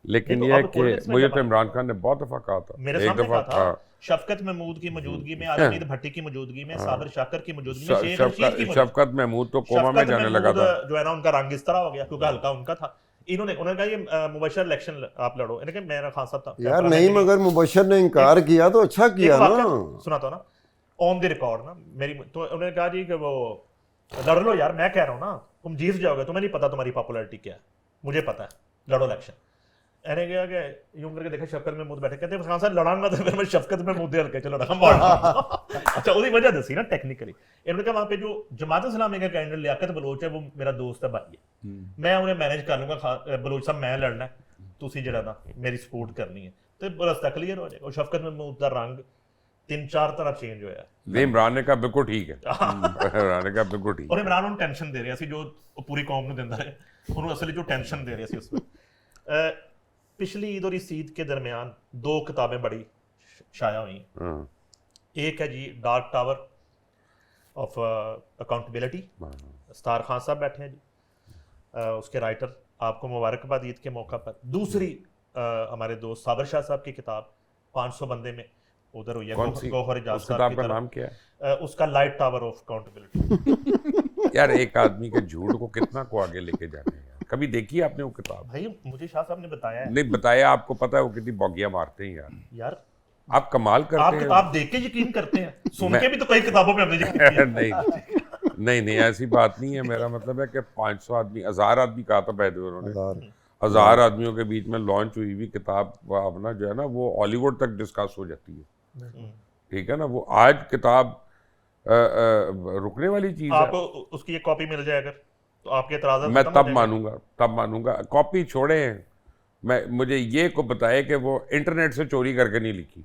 लेकिन ये है कि मुझे तो इमरान खान ने बहुत दफा कहा था, मेरे एक दफा था, शफकत महमूद की मौजूदगी में, आलमीद भट्टी की मौजूदगी में, साबिर शाकर की मौजूदगी में, शेख रशीद की शफकत महमूद तो कोमा में जाने लगा था, जो है ना उनका रंग इस तरह हो गया क्योंकि हल्का उनका था। उन्होंने कहा ये मुबशर इलेक्शन आप लड़ो, इन्होंने कहा मेरा खान साहब था यार नहीं, मगर मुबशर ने इनकार किया तो अच्छा किया ना। सुना तो ना ऑन द रिकॉर्ड ना मेरी, तो उन्होंने कहा जी कि वो लड़ लो यार, मैं कह रहा हूँ ना तुम जीत जाओगे, तुम्हें नहीं पता तुम्हारी पॉपुलैरिटी क्या है, मुझे पता है, लड़ो इलेक्शन। मैंने कहा कि यूं करके देखा शफकत महमूद बैठे, कहते खान साहब लड़ांगा तो फिर मैं शफकत महमूद दे हल्के चलो अच्छा उसकी वजह दसी ना टेक्निकली। इन्होंने कहा वहाँ पे जो जमात इस्लामी का कैंडिडेट लियाकत बलोच है वो मेरा दोस्त है भाई है, मैं उन्हें मैनेज कर लूंगा, बलोच साहब मैं लड़ना है, ਤੁਸੀਂ ਜਿਹੜਾ ਨਾ ਮੇਰੀ ਸਪੋਰਟ ਕਰਨੀ ਹੈ ਤੇ ਰਸਤਾ ਕਲੀਅਰ ਹੋ ਜਾਏਗਾ। ਉਹ ਸ਼ਫਕਤ महमूद ਦਾ ਰੰਗ 3-4 ਤਰ੍ਹਾਂ ਚੇਂਜ ਹੋਇਆ। नहीं, इमरान ने कहा बिल्कुल ठीक है। इमरान ने कहा बिल्कुल ठीक ਔਰ है। ਇਮਰਾਨ ਨੂੰ ਟੈਨਸ਼ਨ ਦੇ ਰਿਹਾ ਸੀ, ਜੋ ਉਹ ਪੂਰੀ ਕੌਮ ਨੂੰ ਦਿੰਦਾ ਹੈ, ਉਹਨੂੰ ਅਸਲੀ ਜੋ ਟੈਨਸ਼ਨ ਦੇ ਰਿਹਾ ਸੀ ਉਸ ਵਕਤ। पिछली ईद और इस ईद के दरमियान 2 किताबें बड़ी शाया हुई। एक है जी dark tower of accountability, star Khan साहब बैठे हैं जी, उसके राइटर, आपको मुबारकबाद ईद के मौका पर। दूसरी हमारे दोस्त साबर शाह साहब की किताब 500 बंदे में उधर हुई है, गौहर इजाज उस साहब किताब की का तरफ। नाम क्या है? उसका लाइट टावर ऑफ अकाउंटेबिलिटी। यार एक आदमी के झूठ को कितना को आगे लेके जाने हैं यार। कभी देखी आपने वो किताब? भाई मुझे शाह साहब ने बताया है। नहीं बताया, आपको पता है वो कितनी बौगियां मारते हैं यार। यार आप कमाल करते आप हैं। किताब देख के यकीन करते हैं, सुन के भी तो कई किताबों पे हमने यकीन किया। नहीं ऐसी बात नहीं है। मेरा मतलब है कि 500 आदमी, 1000 आदमी कहा था पहले उन्होंने, 1000 आदमियों के बीच में लॉन्च हुई हुई किताब अपना जो है ना वो हॉलीवुड तक डिस्कस हो जाती है। ठीक है ना, वो आज किताब रुकने वाली चीज है। आपको उसकी एक कॉपी मिल जाए अगर, तो आपके एतराज़ मैं तब मानूंगा। कॉपी छोड़े, मुझे ये को बताए कि वो इंटरनेट से चोरी करके नहीं लिखी,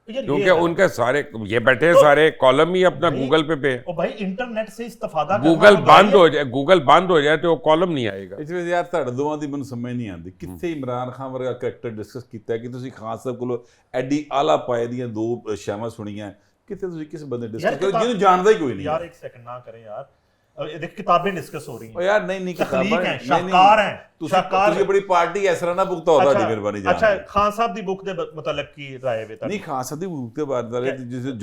क्योंकि उनके सारे ये बैठे सारे कॉलम ही अपना गूगल पे ओ भाई इंटरनेट से इस्तेफादा गूगल बंद हो जाए तो वो कॉलम नहीं आएगा। ਇਸ ਵਿੱਚ ਯਾਰ ਤੁਹਾਡੇ ਦੋਵਾਂ ਦੀ ਮੈਨੂੰ ਸਮਝ ਨਹੀਂ ਆਉਂਦੀ, ਕਿੱਥੇ ਇਮਰਾਨ ਖਾਨ ਵਰਗਾ ਕਰੈਕਟਰ ਡਿਸਕਸ ਕੀਤਾ ਕਿ ਤੁਸੀਂ ਖਾਨ ਸਾਹਿਬ ਕੋਲੋਂ ਐਡੀ ਆਲਾ ਪਾਏ ਦੀਆਂ 2 ਸ਼ਾਵਾਂ ਸੁਣੀਆਂ, ਕਿੱਥੇ ਤੁਸੀਂ ਕਿਸ ਬੰਦੇ ਡਿਸਕਸ ਕਰੋ ਜਿਹਨੂੰ ਜਾਣਦਾ ਹੀ ਕੋਈ ਨਹੀਂ। यार एक सेकंड ना करें यार, देख किताबें डिस्कस हो रही ओ हैं यार नहीं तख्लीक हैं, शाहकार हैं, शाहकार ਤੁਸੀਂ ਬੜੀ ਪਾਰਟੀ ਇਸ ਤਰ੍ਹਾਂ ਨਾ ਭੁਗਤਾ ਹੋਦਾ ਦੀ ਮਿਹਰਬਾਨੀ ਜਾਨ। अच्छा खान साहब ਦੀ ਬੁੱਕ ਦੇ ਮੁਤਲਕ ਕੀ ਰਾਏ ਵੇ ਨਹੀਂ ਖਾਨ ਸਾਹਿਬ ਦੀ ਬੁੱਕ ਦੇ ਬਾਰੇ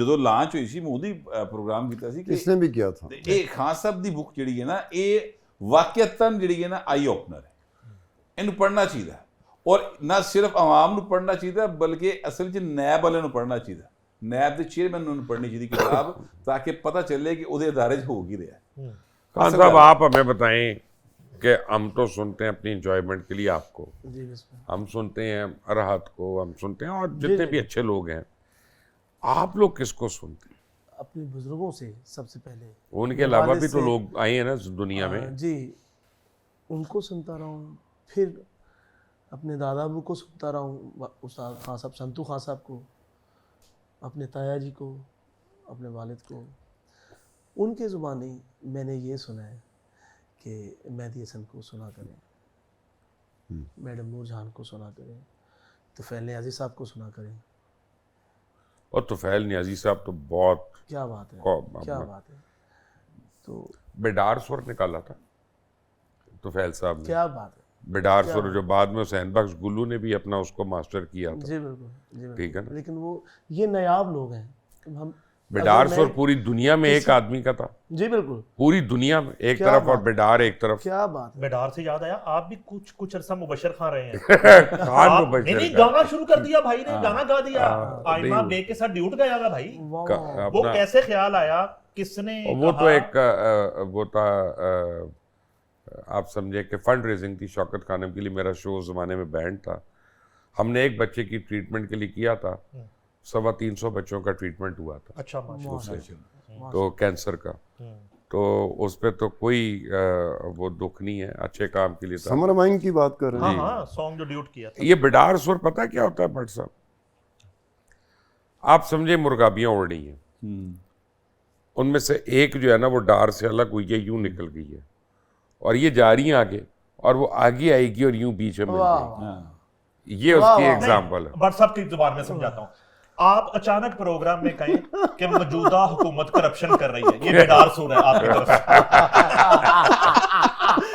ਜਦੋਂ ਲਾਂਚ ਹੋਈ ਸੀ ਮੈਂ ਉਹਦੀ ਪ੍ਰੋਗਰਾਮ ਕੀਤਾ ਸੀ ਕਿ किसने भी किया था। ਇਹ ਖਾਨ ਸਾਹਿਬ ਦੀ ਬੁੱਕ ਜਿਹੜੀ ਹੈ ਨਾ ਇਹ ਵਾਕਿਅਤਨ ਜਿਹੜੀ ਹੈ ਨਾ ਆਈ ਓਪਨਰ ਹੈ, ਇਹਨੂੰ ਪੜ੍ਹਨਾ ਚਾਹੀਦਾ ਔਰ ਨਾ ਸਿਰਫ ਆਵਾਮ ਨੂੰ ਪੜ੍ਹਨਾ ਚਾਹੀਦਾ ਬਲਕਿ ਅਸਲ 'ਚ ਨੈਬ ਵਾਲਿਆਂ ਨੂੰ ਪੜ੍ਹਨਾ ਚਾਹੀਦਾ। ਨੈਬ ਦੇ ਚੇਅਰਮੈਨ ਨੂੰ ਪੜ੍ਹਨੀ ਚਾਹੀਦੀ ਕਿਤਾਬ ਤਾਂ ਕਿ ਪਤਾ ਚੱਲੇ ਕਿ ਉਹਦੇ ਅਦਾਰੇ 'ਚ ਹੋ ਕੀ ਰਿਹਾ। खान साहब आप हमें बताएं कि हम तो सुनते हैं अपनी इंजॉयमेंट के लिए आपको, हम सुनते हैं राहत को, हम सुनते हैं और जितने भी अच्छे लोग हैं, आप लोग किसको सुनते हैं? अपने बुजुर्गों से सबसे पहले। उनके अलावा भी तो लोग आए हैं ना इस दुनिया में। जी, उनको सुनता रहा हूँ, फिर अपने दादा अबू को सुनता रहा हूँ, उस्ताद खान साहब, संतू खान साहब को, अपने ताया जी को, अपने वालिद को। उनके ज़ुबानी मैंने ये सुना है कि मेहदी हसन को सुना करें, मैडम नूरजहान को सुना करें, तुफैल नियाज़ी साहब को सुना करें। और तुफैल नियाज़ी साहब तो बहुत क्या बात है, क्या बात है। तो बेडार सुर निकाला था तुफैल साहब ने, क्या बात है, बेडार सुर जो बाद में हुसैन बख्श गुल्लू ने भी अपना उसको मास्टर किया था। जी बिल्कुल, ठीक है ना। लेकिन वो ये नायाब लोग हैं। हम बेडार सुर पूरी दुनिया में एक आदमी का था। जी बिल्कुल, पूरी दुनिया में एक तरफ और बेडार एक तरफ। क्या बात है। बेडार से याद आया, आप भी कुछ अरसा मुबशर खान रहे हैं। खान मुबशर नहीं गाना शुरू कर दिया भाई ने, गाना गा दिया, आइमा बे के साथ ड्यूट गाया था भाई। वो कैसे ख्याल आया, किसने वो तो एक वो था, आप समझे कि फंड रेजिंग थी शौकत खानम के लिए। मेरा शो उस जमाने में बैंड था, हमने एक बच्चे की ट्रीटमेंट के लिए किया था, 350 बच्चों का ट्रीटमेंट हुआ था। अच्छा माशाल्लाह। तो कैंसर का, तो उस पे तो कोई वो दुख नहीं है, अच्छे काम के लिए था। समर माइन की बात कर रहे हैं। हाँ सॉन्ग जो ड्यूट किया था। ये बेडार सुर पता क्या होता है भट्ट साहब? आप समझे मुर्गाबियां उड़ रही हैं, उनमें से एक जो है ना वो डार से अलग हुई है, यूं निकल गई है और ये जा रही है आगे, और वो आगे आएगी और यूं बीच में मिल जाएगी। ये उसकी एग्जाम्पल है। भट्ट साहब की जुबान में समझाता हूँ। आप अचानक प्रोग्राम में कहें कि मौजूदा हुकूमत करप्शन कर रही है, ये बेडार सुर है आपकी तरफ से।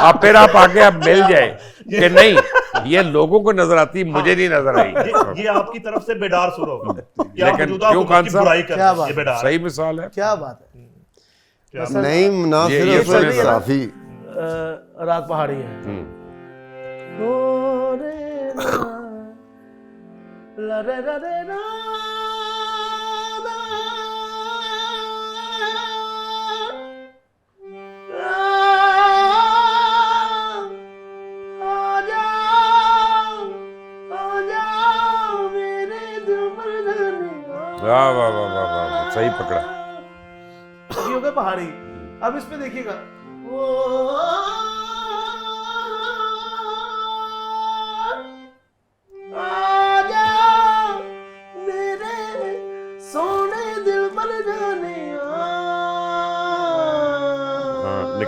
आप फिर आप आगे आप मिल जाए कि नहीं ये लोगों को नजर आती, मुझे नहीं नजर आई। ये आपकी तरफ से बेडार सुर होगा। लेकिन क्यों खान साहब, ये बेडार सही मिसाल है। क्या बात है। नहीं ना सिर्फ काफी राग पहाड़ी है। वाह वाह वाह वाह वाह, सही पकड़ा। ये हो गया पहाड़ी। अब इस पे देखिएगा,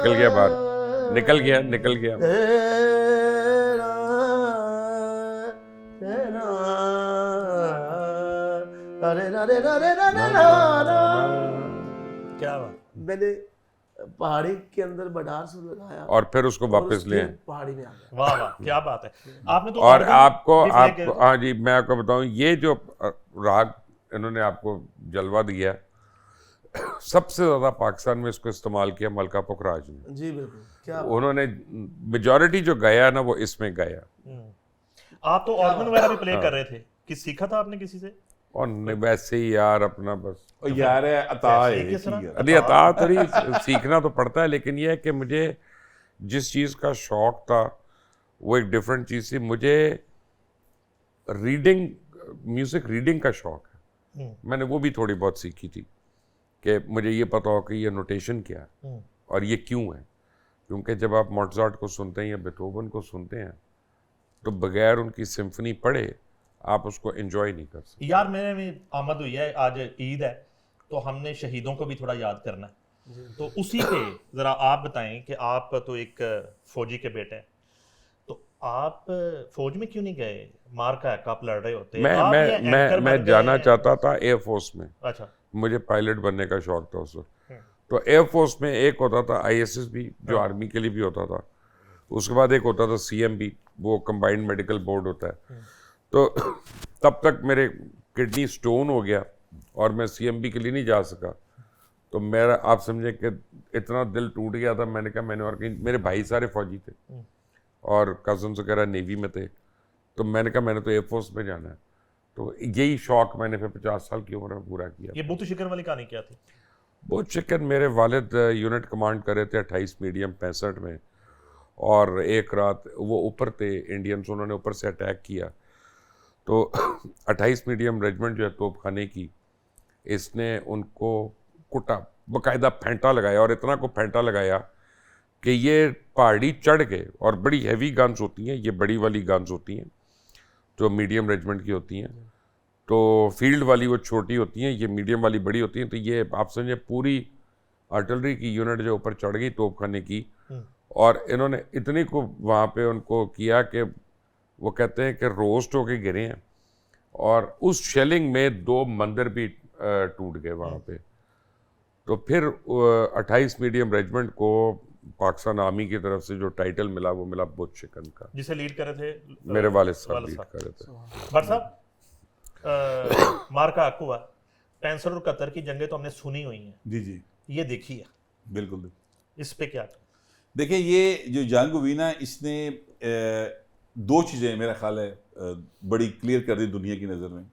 निकल गया बाहर, निकल गया। क्या बात। मैंने पहाड़ी के अंदर बडार से लगाया और फिर उसको वापस ले आए। पहाड़ी में आ गया। वाह वाह, क्या बात है। आपने तो और organ आपको भी play किया। हाँ जी, मैं आपको बताऊं, ये जो राग इन्होंने आपको जलवा दिया, सबसे ज्यादा पाकिस्तान में इसको इस्तेमाल किया मलका पुखराज ने। जी बिल्कुल, क्या उन्होंने मेजॉरिटी जो गाया ना वो इसमें गाया। आप तो ऑर्गन वगैरह भी प्ले कर रहे थे, कि सीखा था आपने किसी से? और वैसे ही यार अपना बस और यार है अता है किस तरह? नहीं, अता तो नहीं, सीखना तो पड़ता है, लेकिन ये है कि मुझे जिस चीज़ का शौक था वो एक डिफरेंट चीज़ थी। मुझे रीडिंग, म्यूज़िक रीडिंग का शौक है। मैंने वो भी थोड़ी बहुत सीखी थी कि मुझे ये पता हो कि ये नोटेशन क्या है और ये क्यों है। क्योंकि जब आप मोज़ार्ट को सुनते हैं या बेथोवन को सुनते हैं तो बगैर उनकी सिम्फनी पढ़े आप उसको एंजॉय नहीं कर सकते। यार मेरे में आमद हुई है, आज ईद है तो हमने शहीदों को भी थोड़ा याद करना है, तो उसी पे जरा आप बताएं कि आप तो एक फौजी के बेटे हैं, तो आप फौज में क्यों नहीं गए? मार का आप लड़ रहे होते। मैं जाना चाहता था एयरफोर्स में। अच्छा, मुझे पायलट बनने का शौक था उस वक्त। तो एयरफोर्स में एक होता था ISSB जो आर्मी के लिए भी होता था, उसके बाद एक होता था CMB, वो कंबाइंड मेडिकल बोर्ड होता है। तो तब तक मेरे किडनी स्टोन हो गया और मैं CMB के लिए नहीं जा सका। तो मेरा, आप समझे कि इतना दिल टूट गया था। मैंने कहा मैंने और कहीं, मेरे भाई सारे फौजी थे और कजन्स वगैरह नेवी में थे, तो मैंने कहा मैंने तो एयरफोर्स में जाना है। तो यही शौक मैंने फिर 50 साल की उम्र में पूरा किया। ये बुत शिकन वाली कहानी क्या थी? बहुत चिकन, मेरे वालिद यूनिट कमांड कर रहे थे 28 मीडियम 65 में, और एक रात वो ऊपर थे इंडियंस, उन्होंने ऊपर से अटैक किया। तो 28 मीडियम रेजिमेंट जो है तोपखाने की, इसने उनको कुटा, बाकायदा फेंटा लगाया, और इतना को फेंटा लगाया कि ये पहाड़ी चढ़ गए। और बड़ी हैवी गन्स होती हैं, ये बड़ी वाली गन्स होती हैं जो मीडियम रेजिमेंट की होती हैं, तो फील्ड वाली वो छोटी होती हैं, ये मीडियम वाली बड़ी होती हैं। तो ये आप समझे पूरी आर्टिलरी की यूनिट जो ऊपर चढ़ गई तोपखाने की, और इन्होंने इतनी को वहाँ पे उनको किया कि वो कहते हैं कि रोस्ट होके गिरे हैं, और उस शेलिंग में 2 मंदिर भी टूट गए वहाँ पे। तो फिर 28 मीडियम रेजिमेंट को पाकिस्तान आर्मी की तरफ से जो टाइटल मिला वो मिला बुत शिकन का, जिसे लीड कर रहे थे मेरे वालिद साहब लीड कर रहे थे। भट्ट साहब, मार का हक हुआ, 65 और 71 की जंगें तो हमने सुनी हुई हैं, जी जी ये देखी है, बिल्कुल। इस पे क्या? देखिए, ये जो जंग हुई ना, इसने 2 चीज़ें मेरा ख्याल है बड़ी क्लियर कर दी दुनिया की नज़र में।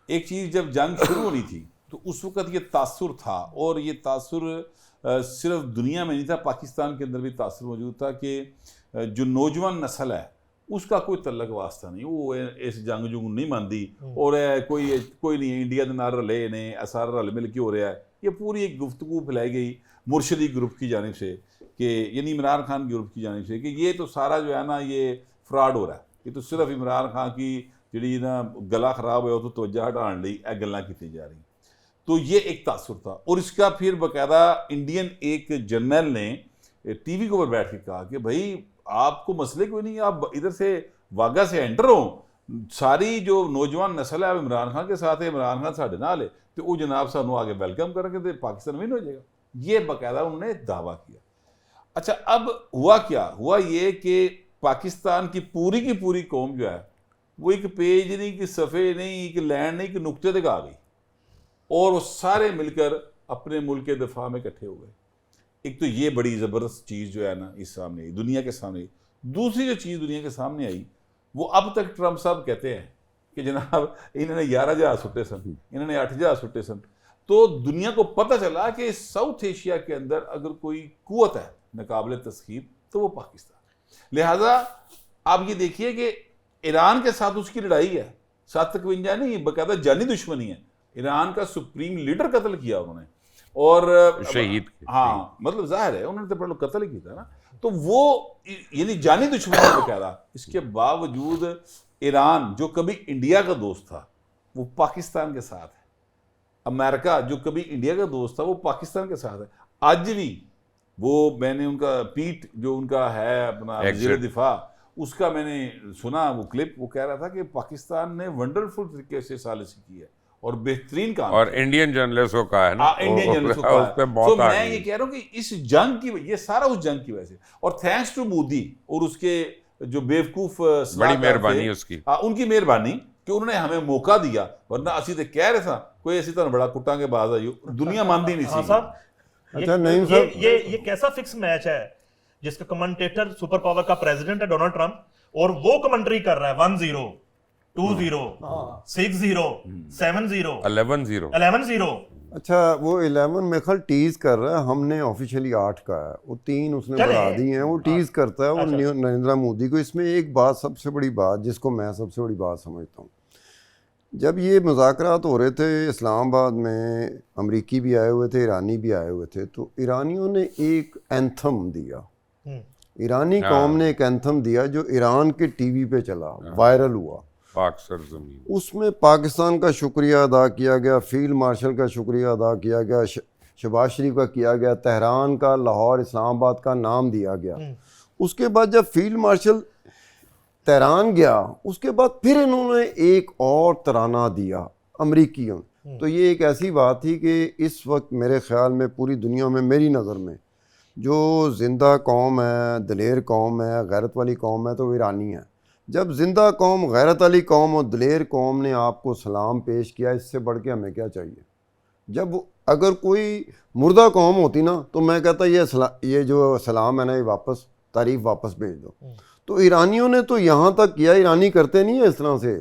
एक चीज़, जब जंग शुरू होनी थी तो उस वक़्त ये तासुर था, और ये तासुर सिर्फ दुनिया में नहीं था, पाकिस्तान के अंदर भी तासुर मौजूद था कि जो नौजवान नस्ल है उसका कोई तल्लक वास्ता नहीं, वो इस जंग जुंग नहीं मानती, और कोई नहीं इंडिया के नाल रले ने सारा रल मिल के हो रहा है। ये पूरी एक गुफ्तगू फैलाई गई मुर्शदी ग्रुप की जानिब से, कि यानी इमरान खान ग्रुप की जानिब से, कि ये तो सारा जो है ना ये फ्रॉड हो रहा है, ये तो सिर्फ इमरान खान की जी ना गला खराब हो तो तवज्जो हटाने लई ए गल्लां कीती जा रही। तो ये एक तासुर था, और इसका फिर बाकायदा इंडियन एक जर्नल ने TV के ऊपर बैठ के कहा कि भाई आपको मसले कोई नहीं, आप इधर से वागा से एंटर हो, सारी जो नौजवान नस्ल है इमरान खान के साथ है, इमरान खान साढ़े नाल है, तो वो जनाब सानू आगे वेलकम करेंगे तो पाकिस्तान विन हो जाएगा। ये बाकायदा उन्होंने दावा किया। अच्छा, अब हुआ क्या? हुआ ये कि पाकिस्तान की पूरी कौम जो है वो एक पेज नहीं, कि सफ़े नहीं, कि लैंड नहीं, कि नुक्ते तक आ गई, और वो सारे मिलकर अपने मुल्क के दफा में इकट्ठे हो गए। एक तो ये बड़ी ज़बरदस्त चीज़ जो है ना इस सामने आई, दुनिया के सामने आई। दूसरी जो चीज़ दुनिया के सामने आई, वो अब तक ट्रम्प साहब कहते हैं कि जनाब इन्होंने 11 जहाज सुट्टे सन, इन्होंने 8 जहाज सुट्टे सन। तो दुनिया को पता चला कि साउथ एशिया के अंदर अगर कोई कुव्वत है नाकाबिले तस्खीर तो वो पाकिस्तान। लिहाजा आप ये देखिए कि ईरान के साथ उसकी लड़ाई है, 751 नहीं, बाकायदा जानी दुश्मनी है। ईरान का सुप्रीम लीडर कत्ल किया उन्होंने, और शहीद, हाँ मतलब जाहिर है उन्होंने तो पहले कत्ल ही किया ना, तो वो यानी जानी दुश्मनी बाकायदा। इसके बावजूद ईरान जो कभी इंडिया का दोस्त था वो पाकिस्तान के साथ है, अमेरिका जो कभी इंडिया का दोस्त था वो पाकिस्तान के साथ है। आज भी वो मैंने उनका पीट जो उनका है अपना वज़ीर दिफा, उसका मैंने सुना वो क्लिप, वो कह रहा था कि पाकिस्तान ने वंडरफुल तरीके से सालिसी की है और बेहतरीन काम, और इंडियन जर्नलिस्ट को कहा है ना, इंडियन जर्नलिस्ट को उस पे बहुत तो आ मैं गई। ये कह रहा हूँ कि इस जंग की, ये सारा उस जंग की वजह से, और थैंक्स टू मोदी और उसके जो बेवकूफ बड़ी मेहरबानी उसकी, उनकी मेहरबानी कि उन्होंने हमें मौका दिया, वरना असी तो कह रहे था कोई ऐसी तरह बड़ा कुटा के बाज आई दुनिया मानती नहीं सी। अच्छा नहीं साहब, ये कैसा फिक्स मैच है जिसका कमेंटेटर सुपर पावर का प्रेसिडेंट है डोनाल्ड ट्रंप, और वो कमेंट्री कर रहा है 1-0, 2-0, 6-0, 7-0, 11-0। अच्छा वो 11 में खल टीज कर रहा है, हमने ऑफिशियली 8 का है, वो 3 उसने बढ़ा दी हैं, वो टीज करता है वो नरेंद्र मोदी को। इसमें एक बात, सबसे बड़ी बात जिसको मैं सबसे बड़ी बात समझता हूँ, जब ये मुज़ाकरात हो रहे थे इस्लामाबाद में, अमरीकी भी आए हुए थे, ईरानी भी आए हुए थे, तो ईरानियों ने एक एंथम दिया, ईरानी कौम ने एक एंथम दिया जो ईरान के टीवी पे चला, वायरल हुआ, पाक सरजमीन। उसमें पाकिस्तान का शुक्रिया अदा किया गया, फील्ड मार्शल का शुक्रिया अदा किया गया, शहबाज शरीफ का किया गया, तेहरान का, लाहौर, इस्लामाबाद का नाम दिया गया। उसके बाद जब फील्ड मार्शल तेहरान गया, उसके बाद फिर इन्होंने एक और तराना दिया अमरीकियों। तो ये एक ऐसी बात थी कि इस वक्त मेरे ख्याल में पूरी दुनिया में, मेरी नज़र में, जो जिंदा कौम है, दलेर कौम है, गैरत वाली कौम है, तो वो ईरानी है। जब जिंदा कौम, गैरत वाली कौम और दलेर कौम ने आपको सलाम पेश किया, इससे बढ़ के हमें क्या चाहिए? जब अगर कोई मुर्दा कौम होती ना, तो मैं कहता ये जो सलाम है ना, ये वापस, तारीफ वापस भेज दो। तो ईरानियों ने तो यहाँ तक किया, ईरानी करते नहीं है इस तरह से,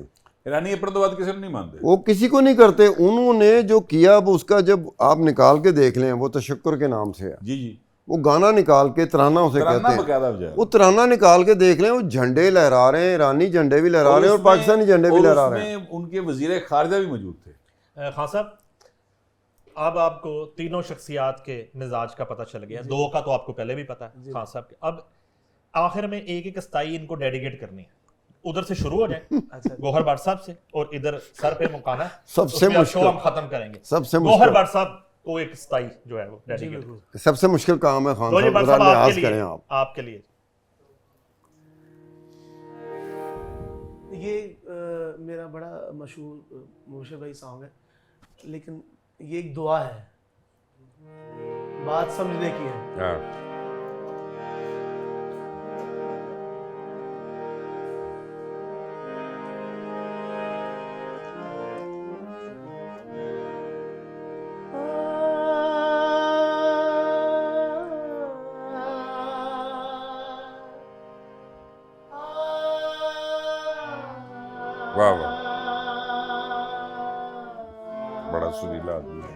ईरानी अपराधवाद किसी को नहीं मानते, वो किसी को नहीं करते। उन्होंने जो किया वो उसका, जब आप निकाल के देख लें, वो तशक्कुर के नाम से है, जी जी, वो गाना निकाल के, तराना उसे कहते हैं, वो तराना निकाल के देख लें, वो झंडे लहरा रहे हैं, ईरानी झंडे भी लहरा रहे हैं और पाकिस्तानी झंडे भी लहरा रहे हैं। उनके वजीर खारजा भी मौजूद थे। खान साहब, अब आपको तीनों शख्सियात के मिजाज का पता चल गया, दो का तो आपको पहले भी पता है खान साहब के। अब आखिर में एक एक स्टाई इनको डेडिकेट करनी है, उधर से शुरू हो जाए गौहर भट्ट साहब से, और इधर सर पे मुकाना है, सबसे मुश्किल हम खत्म करेंगे, सबसे गौहर भट्ट साहब को एक स्टाई जो है वो डेडिकेट। सबसे मुश्किल काम है खान साहब, जरा लिहाज करें आप। आपके लिए ये मेरा बड़ा मशहूर मोशे भाई सॉन्ग है, लेकिन ये एक दुआ है, बात समझने की है। वाह वाह, बड़ा सुरीला आदमी है।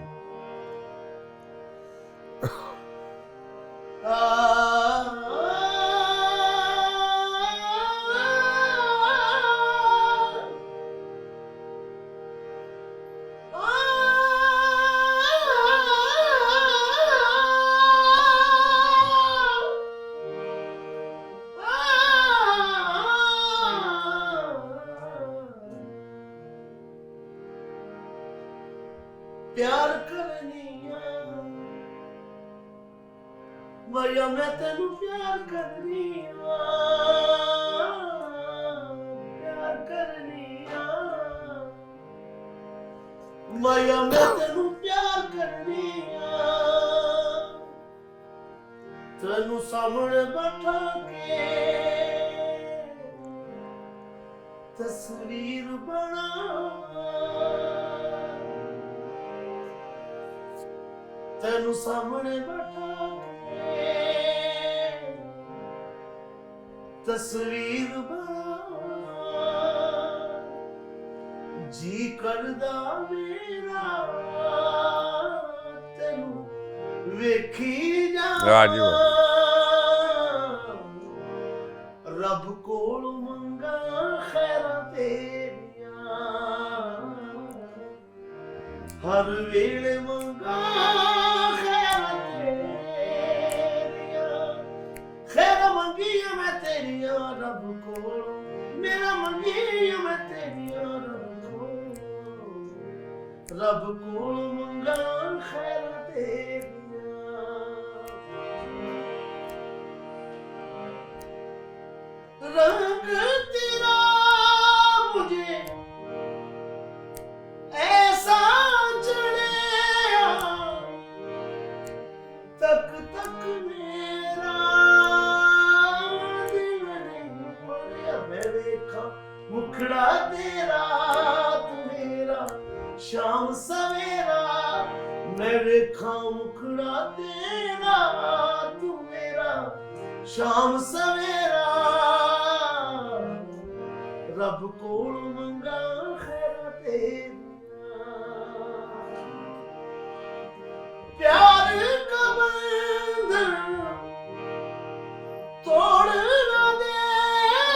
प्यार करनिया मरिया, मैं तेनू प्यार करनिया, प्यार करनिया मरिया, मैं तेनू प्यार करनिया, तेनू सामने बैठा के तस्वीर बना, तेनू सामने बैठा के तस्वीर बना, जी करदा मेरा तेनू वेखी जा, रब कोल मंगा खैरा तेरिया, हर वेले मंगा रब को, मेरा मंगी मैं तेरिया रब को मंगा खैर तेरिया। रंग तेरा मुझे ऐसा चढ़े तक तक मेरा दिल नहीं पड़े। मैं देखा मुखड़ा तेरा तू मेरा शाम सवेरा, मैं देखा मुखड़ा तेरा तू मेरा शाम सवेरा। रब कोल मंगा खैरा तेरिया, प्यार का बंधन तोड़ ना देना,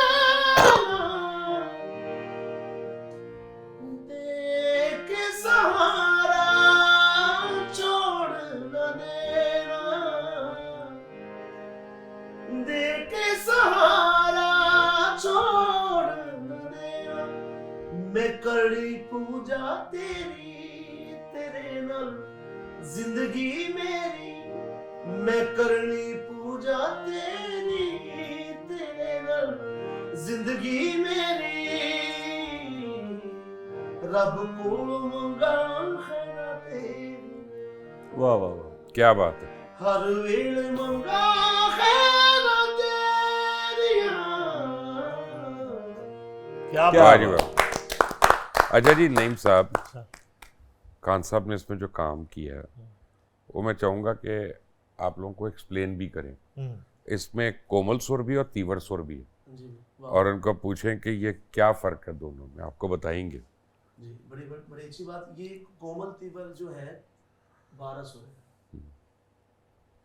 दे के सहारा छोड़ ना देना, दे के सहारा छोड़ न देना। मैं करी पूजा तेरी तेरे नाल जिंदगी मेरी, मैं करनी पूजा तेरी तेरे नाल जिंदगी मेरी। रब को मंगा खैरा तेरी, वाह वाह वाह, क्या बात है। हर वेले मंगा खैरा तेरिया। क्या क्या वाह जी वाह। अच्छा जी नईम साहब, खान साहब ने इसमें जो काम किया है वो मैं चाहूँगा कि आप लोगों को एक्सप्लेन भी करें। इसमें कोमल सुर भी और तीवर सुर भी है, जी वाह और उनको पूछें कि ये क्या फ़र्क है दोनों में, आपको बताएंगे। जी, बड़ी अच्छी बात। ये कोमल तीवर जो है 12 सुर है।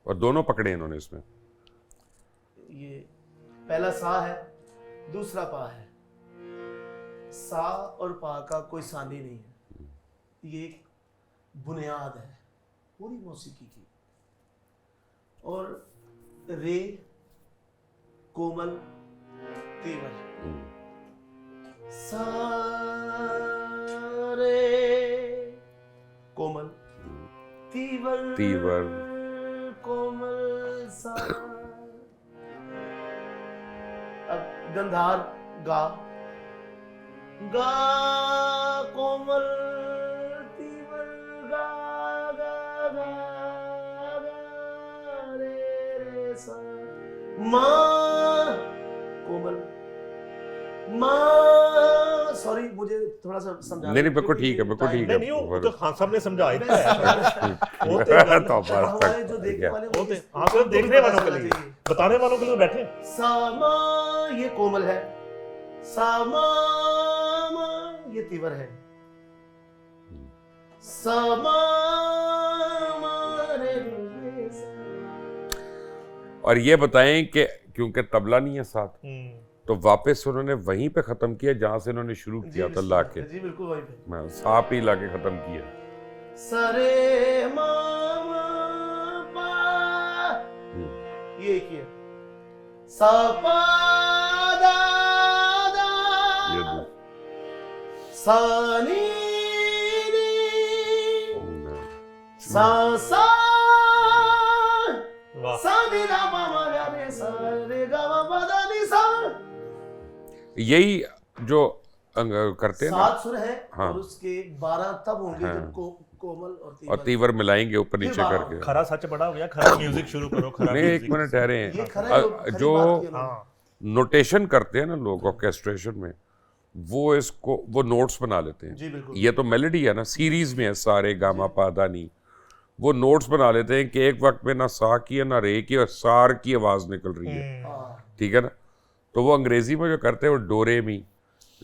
और दोनों पकड़े इन्होंने इसमें। ये पहला सा है, दूसरा पा है। सा और पा का कोई सानी नहीं है, ये एक बुनियाद है पूरी मौसीकी की। और रे, कोमल, तीवर, सा रे कोमल, तीवर तीवर, कोमल सा। अब गंधार गा, गा कोमल तीवर गा गा गा गा रे रे सा। माँ कोमल, माँ सॉरी मुझे थोड़ा सा समझाना। नहीं बिल्कुल ठीक है, बिल्कुल ठीक नहीं नहीं, वो तो खान साहब ने समझा ही दिया है। वो तो हमारे जो देखने वाले वो तो हाँ, तो देखने वालों के लिए, बताने वालों के लिए बैठे। सामा ये कोमल है, सामा ये तीवर है, सामा रे रे सा। और ये बताएं कि क्योंकि तबला नहीं है साथ, तो वापस उन्होंने वहीं पे ख़त्म किया जहाँ से उन्होंने शुरू किया था ला के। जी बिल्कुल वहीं पे मैं सांप ही ला के ख़त्म किया। सरे मामा पा ये किया, सा पा दा दा ये दो सा नी नी सा सा वाह, सा नी दा पा मा गा रे सा रे गा मा पा दा नी सा। यही जो करते हैं ना, 7 सुर है। हाँ। और उसके 12 तब होंगे हाँ। जब कोमल और और तीवर मिलाएंगे ऊपर नीचे वाह। करके। खरा सच बड़ा हो गया, खरा म्यूजिक शुरू करो, खरा नहीं एक म्यूजिक। मिनट ठहरे ये हैं। खरा खरी जो बात की उन्होंने। हाँ, नोटेशन करते हैं ना लोग ऑर्केस्ट्रेशन में, वो इसको वो नोट्स बना लेते हैं। जी बिल्कुल। ये तो मेलोडी है ना, सीरीज में है सारे गामा पादा नी, वो नोट्स बना लेते हैं कि एक वक्त में ना सा की है ना रे की, और सार की आवाज़ निकल रही है, हाँ। ठीक है ना। तो वो अंग्रेजी में जो करते हैं वो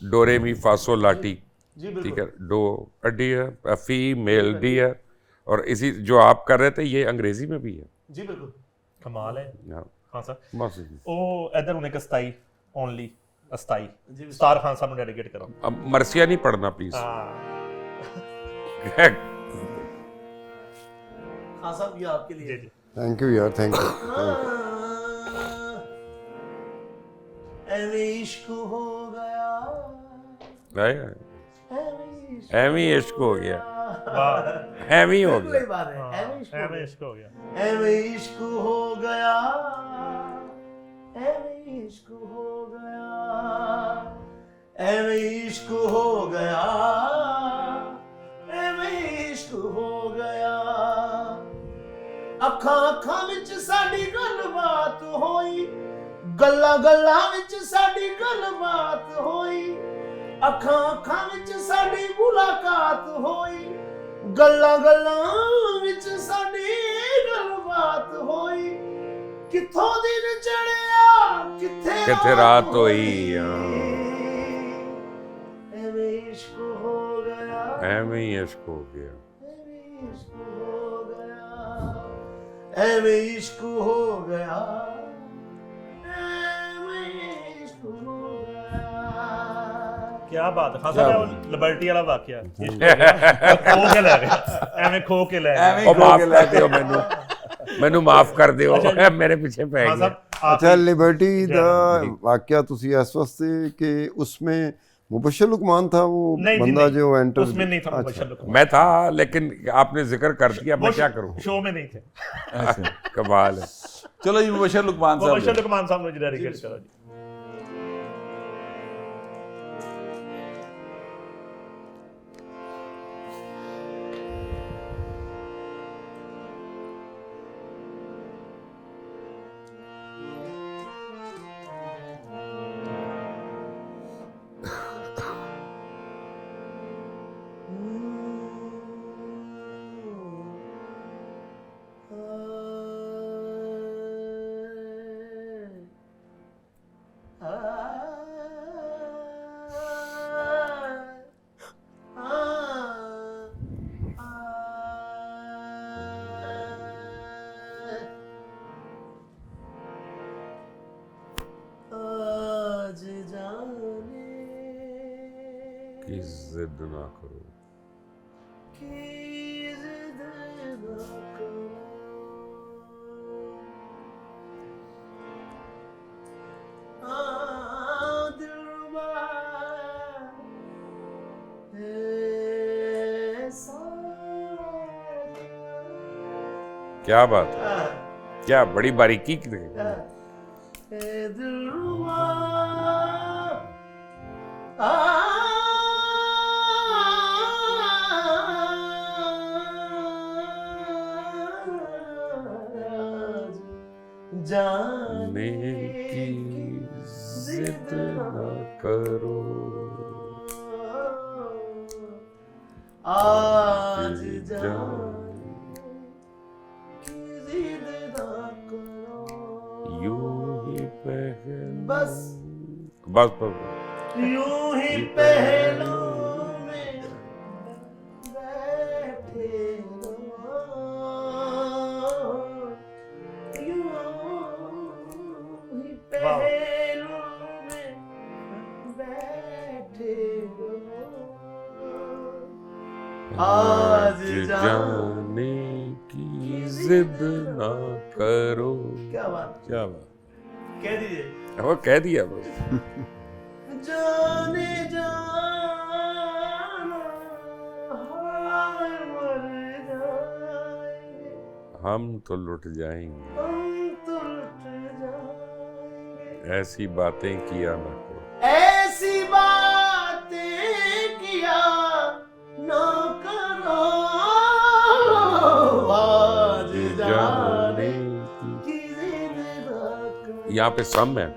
डोरे मी फासो लाटी, जी बिल्कुल। ठीक है, डो डी है, फी मेल डी है, और इसी जो आप कर रहे थे ये अंग्रेजी में भी है। जी बिल्कुल। कमाल है। हाँ, हाँ सर, बस ਉਹ ਇਧਰ ਉਹਨੇ ਕਸਤਾਈ ਓਨਲੀ ਅਸਤਾਈ जी ਸਟਾਰ ਖਾਨ ਸਾਹਿਬ ਨੂੰ ਡੈਡੀਕੇਟ ਕਰੋ। अब मरसिया नहीं पढ़ना प्लीज। ਹਾਂ हाँ साहब ये आपके लिए। ਜੀ जी। थैंक यू यार, थैंक यू। ऐवे इश्क हो गया, एमी इश्क हो गया, वाह, एमी हो बिल्कुल गया। सही बात है। ऐवे इश्क हो ਐਵੇਂ गया, ਇਸ਼ਕ ਹੋ ਗਿਆ। ऐवे इश्क हो गया, ऐवे इश्क हो गया। ਐਵੇਂ ਇਸ਼ਕ ਹੋ ਗਿਆ, ਐਵੇਂ ਇਸ਼ਕ ਹੋ ਗਿਆ। ਅੱਖਾਂ ਅੱਖਾਂ ਵਿੱਚ ਸਾਡੀ ਗੱਲਬਾਤ ਹੋਈ, ਗੱਲਾਂ ਗੱਲਾਂ ਵਿੱਚ ਸਾਡੀ ਗੱਲਬਾਤ ਹੋਈ। ਅੱਖਾਂ ਅੱਖਾਂ ਵਿੱਚ ਸਾਡੀ ਮੁਲਾਕਾਤ ਹੋਈ, ਗੱਲਾਂ ਗੱਲਾਂ ਵਿੱਚ ਸਾਡੀ ਗੱਲਬਾਤ ਹੋਈ। ਕਿੱਥੋਂ ਦਿਨ ਚੜਿਆ ਕਿੱਥੇ ਰਾਤ ਹੋਈ। ਐਵੇਂ ਇਸ਼ਕ ਹੋ ਗਿਆ, ਐਵੇਂ ਹੀ ਇਸ਼ਕ ਹੋ ਗਿਆ, ਐਵੇਂ ਇਸ਼ਕ ਹੋ ਗਿਆ, ਐਵੇਂ ਇਸ਼ਕ ਹੋ ਗਿਆ, ਐਵੇਂ ਇਸ਼ਕ ਹੋ ਗਿਆ। क्या बात है खान साहब, लिबर्टी वाला वाकया खो के ले गए, ਐਵੇਂ ਖੋ ਕੇ ਲੈ ਗਏ। ਉਹ ਮਾਫ ਕਰ ਦਿਓ ਮੈਨੂੰ ਮਾਫ ਕਰ ਦਿਓ, ਮੇਰੇ ਪਿੱਛੇ ਪੈ खान ਗਿਆ। साहब अच्छा लिबर्टी ਦਾ वाकया ਤੁਸੀਂ ਇਸ ਵਾਸਤੇ कि उसमें मुबशर लुकमान था वो बंदा जो एंटर उसमें नहीं था मुबशर लुकमान। मैं था, लेकिन आपने जिक्र कर दिया, मैं क्या करूं। शो में नहीं थे। कमाल है। चलो जी मुबशर लुकमान साहब, मुबशर लुकमान साहब मुझे डेडिकेट करो जी। कि जिद ना करो, क्या बात है, क्या बड़ी बारीकी की जाने की जिद ना करो, आज जाने की जिद ना करो, यूं ही पहल बस यूं ही पहलों में बैठे रहो, यूं ही पहलों में बैठे रहो, आज जाने की जिद ना करो। क्या बात, क्या बात, कह दीजिए। वो कह दिया बस। जाने जाना हाय मर जाएंगे, हम तो लुट जाएंगे, हम तो लुट जाएंगे, ऐसी बातें किया ना करो, ऐसी बातें किया ना करो, आज जाने की जिद ना करो। यहाँ पे सम है,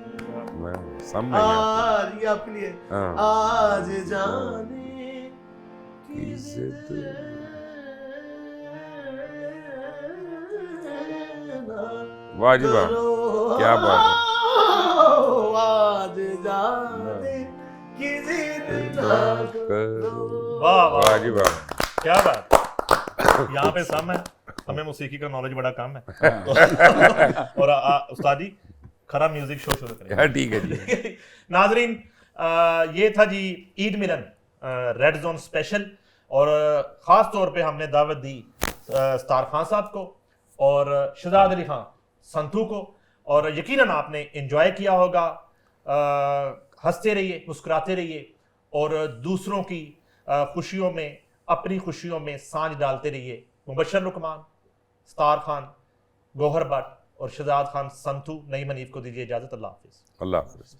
सम है यहाँ ये आपके लिए। पे। हाँ, आज जाने की जिद वाह जी वाह, क्या बात है। आज जाने की जिद ना करो। वाह वाह वाह जी वाह, क्या बात। यहाँ पे सम है, हमें मौसीकी का नॉलेज बड़ा कम है। और उस्ताद जी खरा म्यूजिक शो शुरू करें। हाँ, ठीक है जी। नाजरीन, ये था जी ईद मिलन रेड जोन स्पेशल, और ख़ास तौर पे हमने दावत दी स्टार खान साहब को और शहजाद अली खान संतू को, और यकीनन आपने एंजॉय किया होगा। हंसते रहिए, मुस्कुराते रहिए, और दूसरों की खुशियों में, अपनी खुशियों में सांझ डालते रहिए। मुबशर लुकमान, स्टार खान, गौहर भट्ट और शहजाद खान संतू, नईम हनीफ को दीजिए इजाज़त। अल्लाह हाफिज़। अल्लाह हाफिज़।